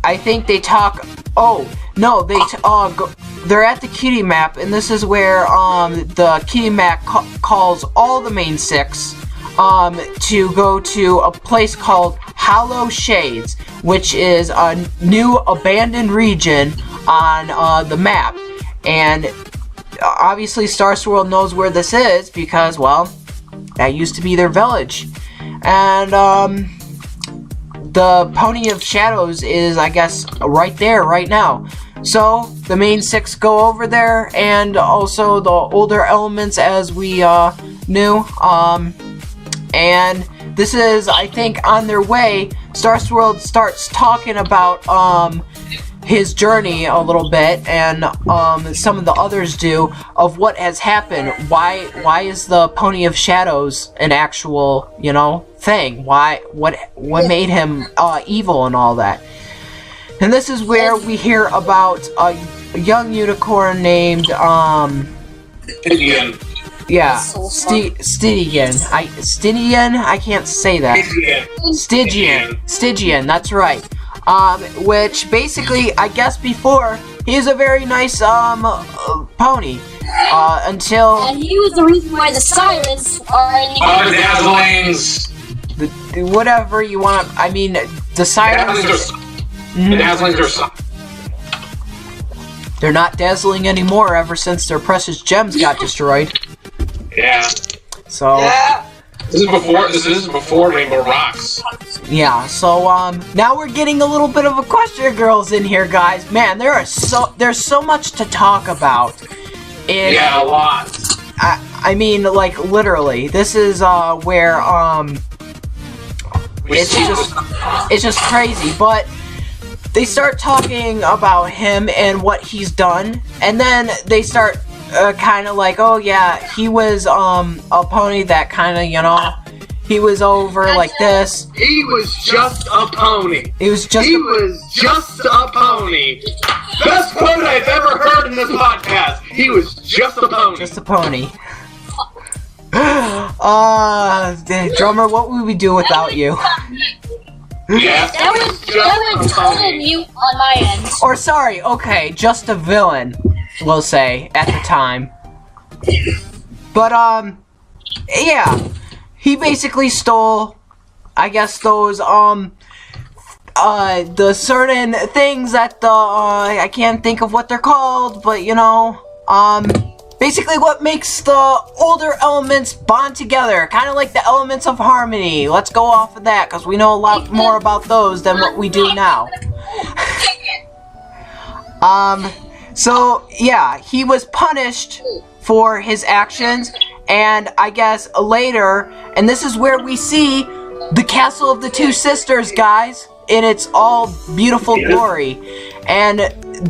I think they talk, oh, no, they're at the kitty map, and this is where, the kitty map calls all the main 6, to go to a place called Hollow Shades, which is a new abandoned region on, the map. And, obviously Star Swirl knows where this is, because, well, that used to be their village. And, the Pony of Shadows is, I guess, right there, right now. So, the main 6 go over there, and also the older elements, as we, knew. And this is, I think, on their way. Star Swirl starts talking about, his journey a little bit, and some of the others do, of what has happened. Why is the Pony of Shadows an actual, you know, thing? What made him evil and all that? And this is where we hear about a young unicorn named Stygian. Yeah, Stygian. I can't say that. Stygian, that's right. Which basically, I guess before, he was a very nice, pony. Until... And he was the reason why the sirens are in the... Oh, the dazzlings! Whatever you want, I mean, the sirens... The dazzlings are... They're not dazzling anymore ever since their precious gems got destroyed. Yeah. So... Yeah. This is before Rainbow Rocks. Yeah, so now we're getting a little bit of Equestria Girls in here, guys. Man, there's so much to talk about. Yeah, a lot. I mean, like, literally. This is where it's just crazy, but they start talking about him and what he's done, and then they start kind of like, oh yeah, he was a pony that kind of, you know, he was over like this. He was just a pony. He was just a pony. Best quote I've ever heard in this podcast. He was just a pony. Just a pony. Drummer, what would we do without you? Yeah. That was total mute on my end. Or sorry, okay, just a villain, we'll say, at the time. But, yeah. He basically stole, I guess, those, the certain things that the, I can't think of what they're called, but, you know, basically what makes the older elements bond together, kind of like the elements of harmony. Let's go off of that, because we know a lot more about those than what we do now. So, yeah, he was punished for his actions, and I guess later, and this is where we see the Castle of the Two Sisters, guys, in its all beautiful glory. And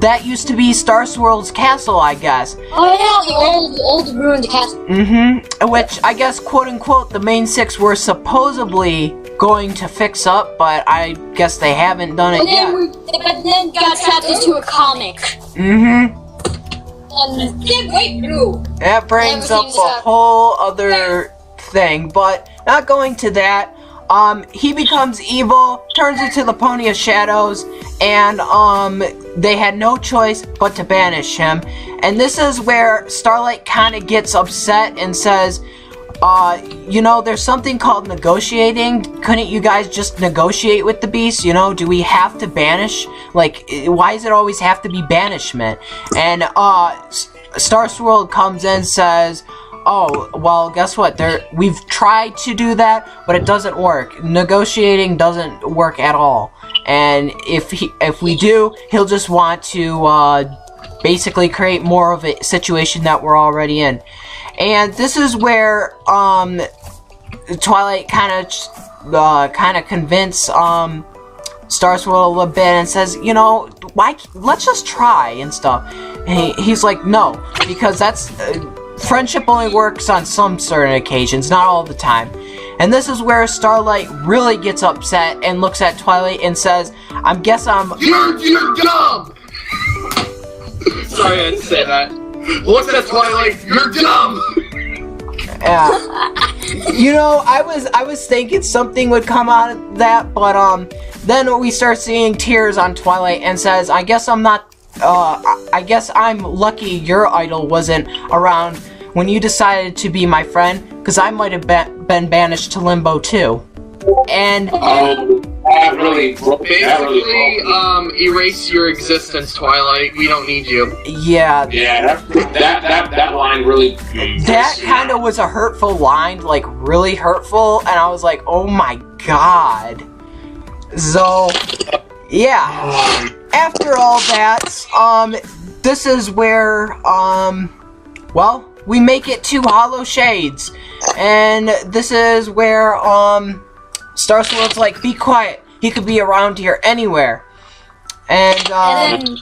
that used to be Star Swirl's castle, I guess. Oh yeah, the old ruined castle. Which, I guess, quote-unquote, the main 6 were supposedly going to fix up, but I guess they haven't done it yet. But then got trapped into a comic. And wait, no. That brings up a whole other thing, but not going to that. he becomes evil, turns into the Pony of Shadows, and they had no choice but to banish him. And this is where Starlight kind of gets upset and says, you know, there's something called negotiating. Couldn't you guys just negotiate with the beast? You know, do we have to banish? Like, why does it always have to be banishment? And Star Swirl comes in and says, oh, well, guess what? We've tried to do that, but it doesn't work. Negotiating doesn't work at all. And if we do, he'll just want to basically create more of a situation that we're already in. And this is where Twilight kind of convince Star Swirl a little bit and says, you know, let's just try and stuff. And he's like, no, because that's friendship only works on some certain occasions, not all the time. And this is where Starlight really gets upset and looks at Twilight and says, You're dumb! Sorry, I had to say that. Looks at Twilight, you're dumb! Yeah. You know, I was thinking something would come out of that, but then we start seeing tears on Twilight and says, I guess I'm lucky your idol wasn't around when you decided to be my friend, because I might have been banished to Limbo too. And that really basically, erase your existence, Twilight. We don't need you. Yeah. Yeah, that line really. That kind of was a hurtful line, like really hurtful, and I was like, oh my god. So, yeah. After all that, this is where, well, we make it to Hollow Shades, and this is where, Star Swirl's like, be quiet, he could be around here anywhere. And then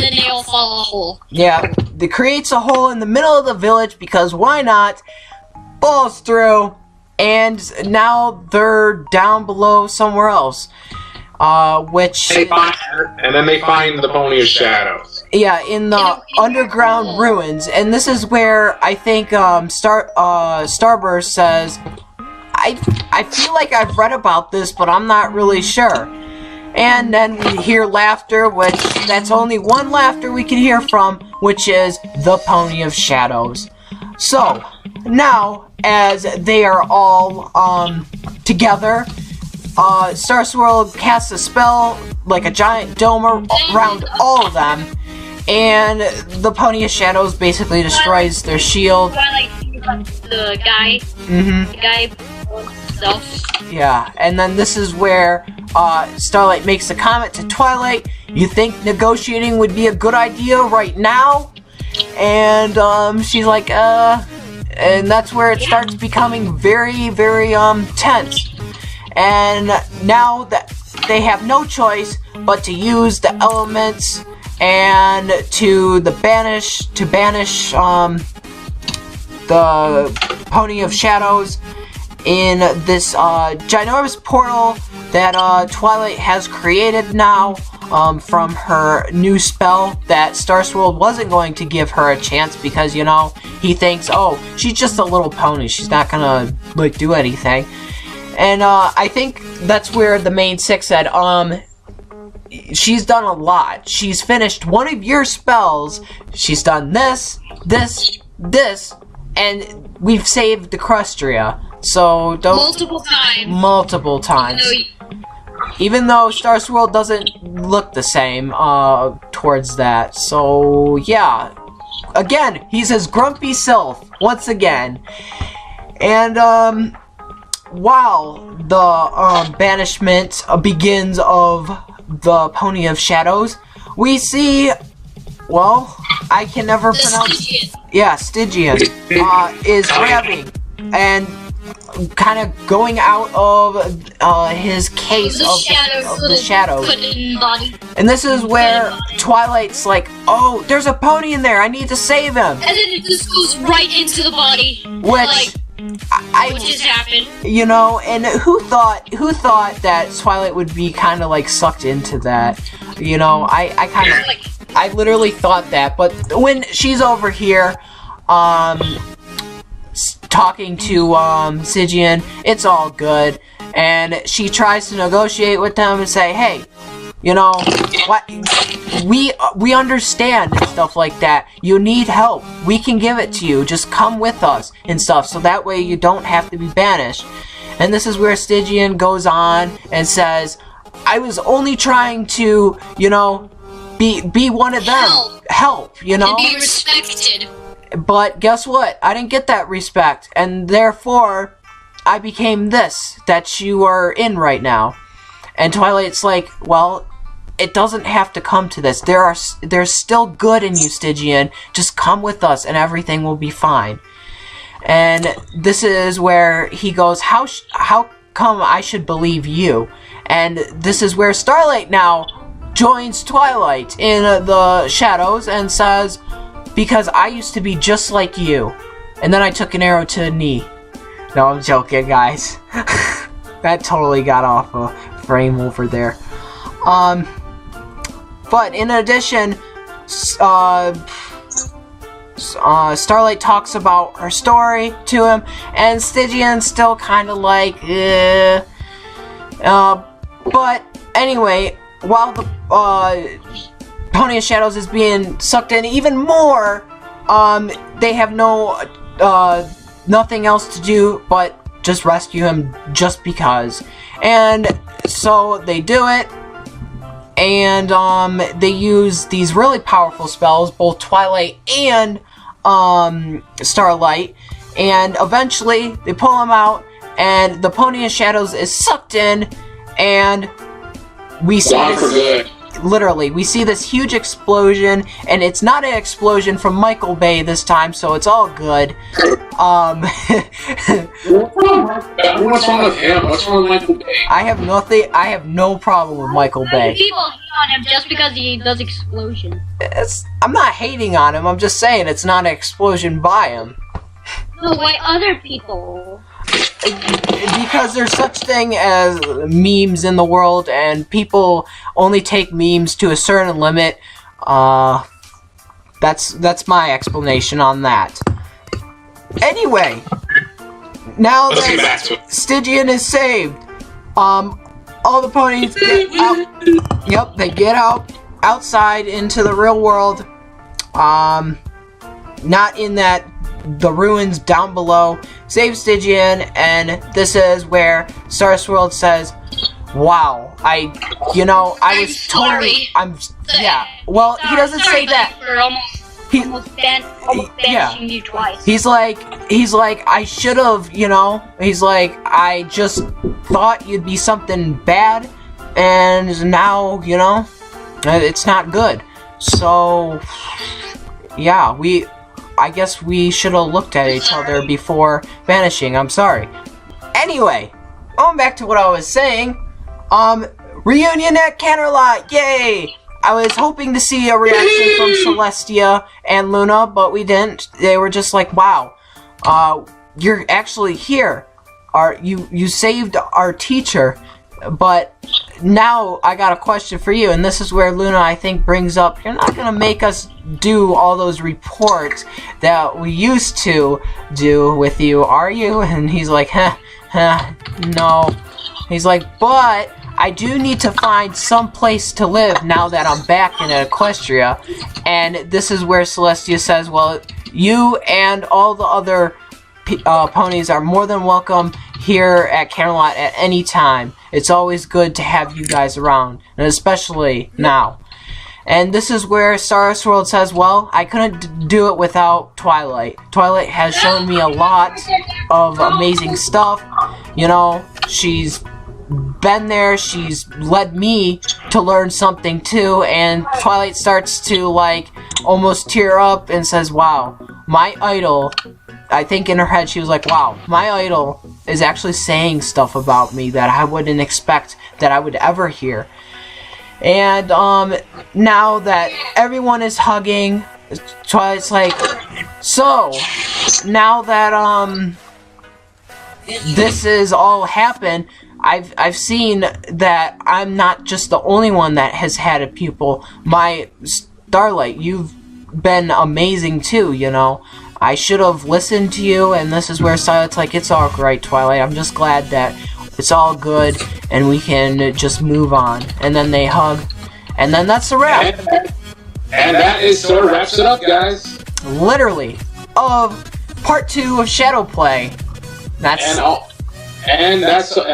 they all fall a hole. Yeah, it creates a hole in the middle of the village, because why not? Falls through, and now they're down below somewhere else. Which... And then they find the Pony of Shadows. Yeah, in the underground ruins, and this is where I think Starburst says, I feel like I've read about this, but I'm not really sure. And then we hear laughter, which that's only one laughter we can hear from, which is the Pony of Shadows. So now, as they are all together, Star Swirl casts a spell like a giant dome around all of them, and the Pony of Shadows basically destroys their shield. The guy. Mm-hmm. The guy himself. Yeah, and then this is where Starlight makes a comment to Twilight. You think negotiating would be a good idea right now? And she's like, and that's where it starts becoming very, very tense. And now that they have no choice but to use the elements and to banish the Pony of Shadows in this ginormous portal that Twilight has created now from her new spell that Star Swirl wasn't going to give her a chance, because, you know, he thinks, oh, she's just a little pony, she's not gonna, like, do anything. And I think that's where the main six said, she's done a lot. She's finished one of your spells. She's done this, and we've saved the Crustria. So don't... Multiple times. Even though Star Swirl doesn't look the same towards that. So, yeah. Again, he's his grumpy self, once again. And, while the banishment begins of the Pony of Shadows, we see, well, I can never pronounce... Stygian. Yeah, Stygian is grabbing and kind of going out of his case of the shadows. And this is where Twilight's like, oh, there's a pony in there, I need to save him. And then it just goes right into the body. Which just happened. You know, and who thought that Twilight would be kind of like sucked into that? You know, I literally thought that, but when she's over here, talking to Stygian, it's all good. and she tries to negotiate with them and say, hey, you know, what, we understand and stuff like that. You need help. We can give it to you. Just come with us and stuff, so that way you don't have to be banished. And this is where Stygian goes on and says, I was only trying to, you know, be one of them. Help, you know? To be respected. But guess what? I didn't get that respect, and therefore, I became this that you are in right now. And Twilight's like, well, it doesn't have to come to this. There's still good in you, Stygian. Just come with us, and everything will be fine. And this is where he goes, how come I should believe you? And this is where Starlight now joins Twilight in the shadows and says, because I used to be just like you. And then I took an arrow to the knee. No, I'm joking, guys. That totally got off a frame over there. But in addition, Starlight talks about her story to him, and Stygian's still kind of like, but anyway, while the Pony of Shadows is being sucked in even more, they have nothing else to do but just rescue him just because. And so they do it, and they use these really powerful spells, both Twilight and Starlight, and eventually they pull him out, and the Pony of Shadows is sucked in, and we see literally, we see this huge explosion, and it's not an explosion from Michael Bay this time, so it's all good. What's wrong with him? What's wrong with Michael Bay? I have no problem with Michael Bay. People hate on him just because he does explosions. I'm not hating on him, I'm just saying it's not an explosion by him. No, why other people? Because there's such thing as memes in the world, and people only take memes to a certain limit. That's my explanation on that. Anyway, now that Stygian is saved, all the ponies get out. Yep, they get outside into the real world. Not in the ruins down below. Save Stygian, and this is where Star Swirl says, wow, I was totally, yeah, well, he doesn't say that. Almost banishing you twice. He's like, I should have, he's like, I just thought you'd be something bad, and now, it's not good. So, yeah, I guess we should have looked at each other before vanishing. I'm sorry. Anyway, going back to what I was saying, reunion at Canterlot, yay! I was hoping to see a reaction from Celestia and Luna, but we didn't. They were just like, wow, you're actually here. You saved our teacher, but now I got a question for you, and this is where Luna, I think, brings up, you're not gonna make us do all those reports that we used to do with you, are you? And he's like, no. He's like, but I do need to find some place to live now that I'm back in Equestria. And this is where Celestia says, well, you and all the other ponies are more than welcome here at Canterlot at any time. It's always good to have you guys around, and especially now. And this is where Star Swirl says, well, I couldn't do it without Twilight. Twilight has shown me a lot of amazing stuff. She's been there, she's led me to learn something too, and Twilight starts to, almost tear up and says, wow, my idol, I think in her head she was like, wow, my idol is actually saying stuff about me that I wouldn't expect that I would ever hear. And now that everyone is hugging, Twilight's like, so now that this is all happened, I've seen that I'm not just the only one that has had a pupil. My Starlight, you've been amazing too, I should have listened to you. And this is where Starlight's like, it's all right, Twilight. I'm just glad that It's all good, and we can just move on. And then they hug, and then that's the wrap. And that is sort of wraps it up, guys. Literally, of part 2 of Shadow Play. That's and that's the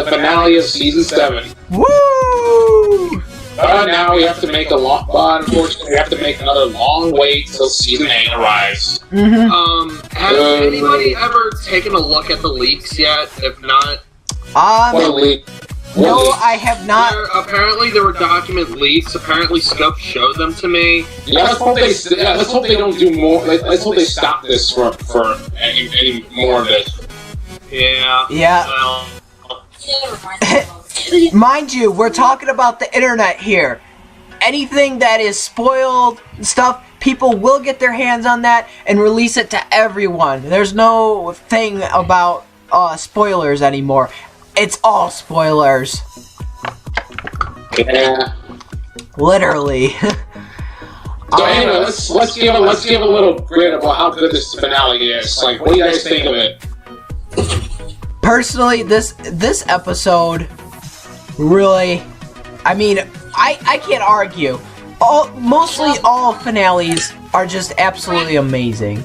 finale of season 7. woo. But now we have to make unfortunately, we have to make another long wait till season 8 arrives. Has anybody ever taken a look at the leaks yet? If not, What a leak. no, I have not. Apparently there were document leaks. Apparently Scope showed them to me. Yeah, let's hope they don't do more. Let's hope they stop this for any more of it. Yeah. Yeah. Well, Mind you, we're talking about the internet here. Anything that is spoiled and stuff, people will get their hands on that and release it to everyone. There's no thing about spoilers anymore. It's all spoilers. Yeah. Literally. So anyway, let's give a little grid about how good this finale is. Like, what do you guys think of it? Personally, this episode really, I mean, I can't argue. Mostly all finales are just absolutely amazing.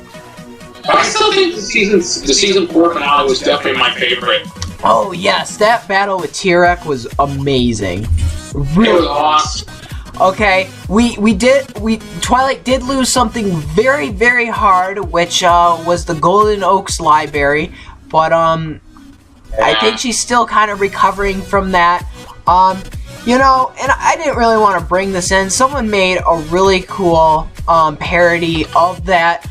I still think the season 4 finale was definitely my favorite. Oh yes, that battle with T-Rex was amazing. Really It was awesome. Okay, Twilight did lose something very, very hard, which was the Golden Oaks Library, but I think she's still kind of recovering from that. You know, and I didn't really want to bring this in. Someone made a really cool parody of that.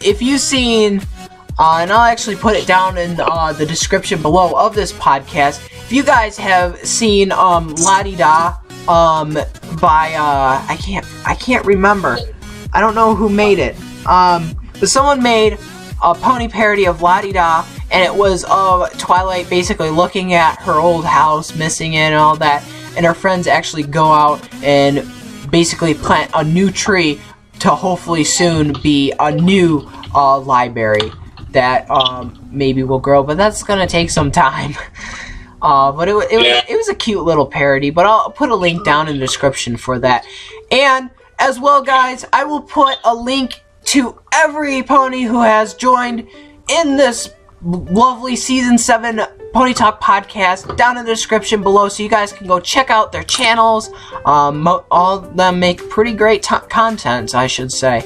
If you've seen, and I'll actually put it down in the description below of this podcast. If you guys have seen La Di Da by I can't remember. I don't know who made it. But someone made a pony parody of La Di Da, and it was Twilight basically looking at her old house, missing it and all that, and her friends actually go out and basically plant a new tree to hopefully soon be a new library that maybe will grow, but that's gonna take some time. But it was a cute little parody, but I'll put a link down in the description for that. And as well, guys, I will put a link to every pony who has joined in this lovely Season 7 Pony Talk podcast down in the description below, so you guys can go check out their channels. All of them make pretty great content, I should say.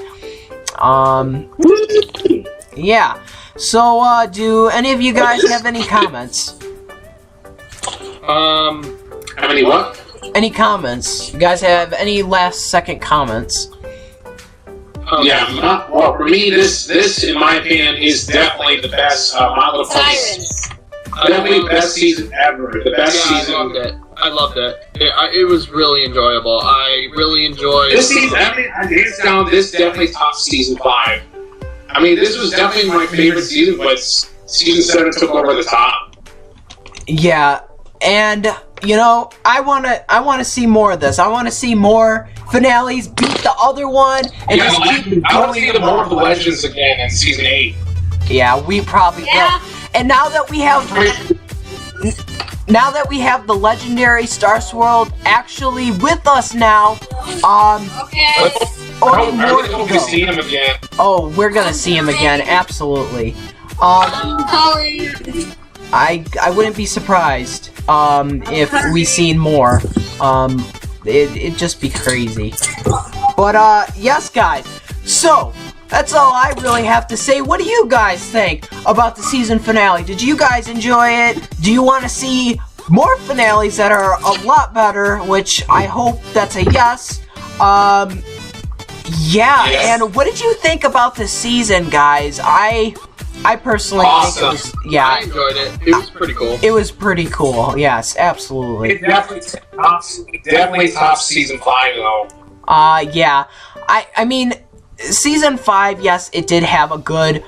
Yeah. So, do any of you guys have any comments? Have any what? Any comments? You guys have any last second comments? Yeah, well, for me, this, in my opinion, is definitely the best My Little Ponies. Definitely the best season ever. The best season. I loved it. It was really enjoyable. I really enjoyed this season. I mean, hands down, this definitely tops season 5. I mean, this was definitely my favorite season, but season 7 took over the top. Yeah, and you know, I wanna see more of this. I wanna see more finales beat the other one and just keep I want to going. see the more of the legends again in season 8. Yeah, we probably will. And now that we have the legendary Star Swirl actually with us now, only more to We'll go. see him again. Oh, we're gonna see him again, absolutely. I wouldn't be surprised if we seen more. It'd just be crazy. But yes, guys. So that's all I really have to say. What do you guys think about the season finale? Did you guys enjoy it? Do you want to see more finales that are a lot better? Which I hope that's a yes. Yeah. Yes. And what did you think about this season, guys? I personally think it was, I enjoyed it. It was pretty cool. It was pretty cool. Yes, absolutely. It definitely tops season 5 though. Yeah. I mean, season 5, yes, it did have a good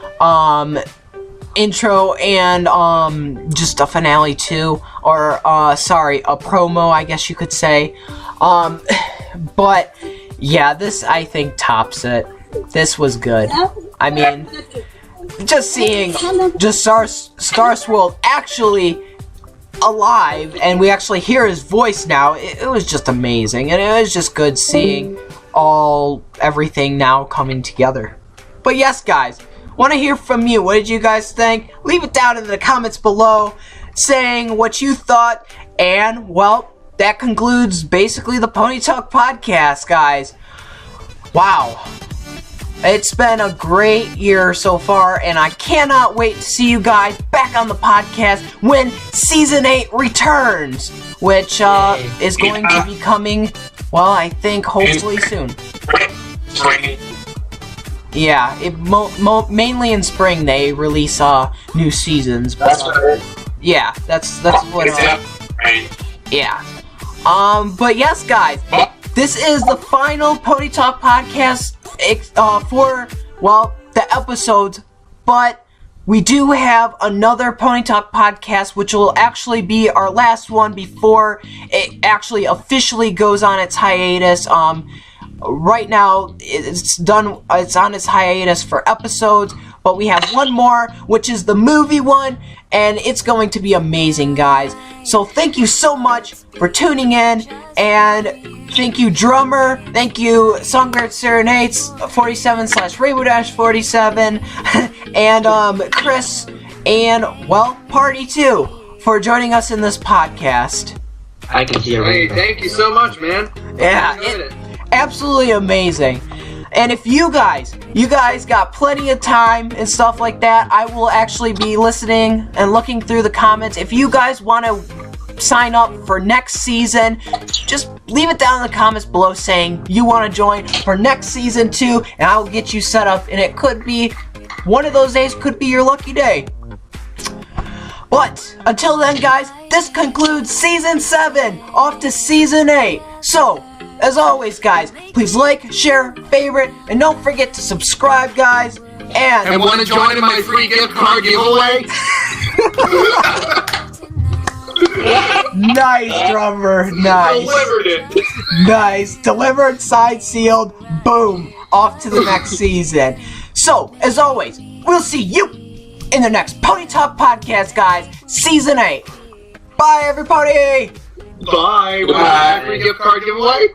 intro and just a finale too, or sorry, a promo, I guess you could say. But yeah, this I think tops it. This was good. I mean, just seeing just Star Swirl actually alive, and we actually hear his voice now, it was just amazing, and it was just good seeing everything now coming together. But yes, guys, want to hear from you. What did you guys think? Leave it down in the comments below, saying what you thought, and, well, that concludes basically the Pony Talk podcast, guys. Wow. It's been a great year so far, and I cannot wait to see you guys back on the podcast when Season 8 returns, which is going to be coming, well, I think hopefully soon. Yeah, mainly in spring they release new seasons. But, yeah, that's what. Yeah. But yes, guys, this is the final Pony Talk podcast for, well, the episodes, but we do have another Pony Talk podcast, which will actually be our last one before it actually officially goes on its hiatus. Right now, it's done. It's on its hiatus for episodes, but we have one more, which is the movie one, and it's going to be amazing, guys. So thank you so much for tuning in, and thank you, Drummer. Thank you, Songbird Serenades 47/Rainbow-47, and Chris, and, well, Party 2 for joining us in this podcast. I can hear Hey, thank you so much, man. Yeah, absolutely amazing. And if you guys got plenty of time and stuff like that, I will actually be listening and looking through the comments. If you guys want to sign up for next season, just leave it down in the comments below saying you want to join for next season 2, and I'll get you set up, and it could be one of those days, could be your lucky day. But until then, guys, this concludes Season 7, off to Season 8. So, as always, guys, please like, share, favorite, and don't forget to subscribe, guys. And want to join in my free gift card giveaway? Nice, Drummer. Nice. Delivered it. Nice. Delivered, signed, sealed. Boom. Off to the next season. So, as always, we'll see you in the next Pony Talk podcast, guys. Season 8. Bye, everybody. Bye. Free gift card giveaway?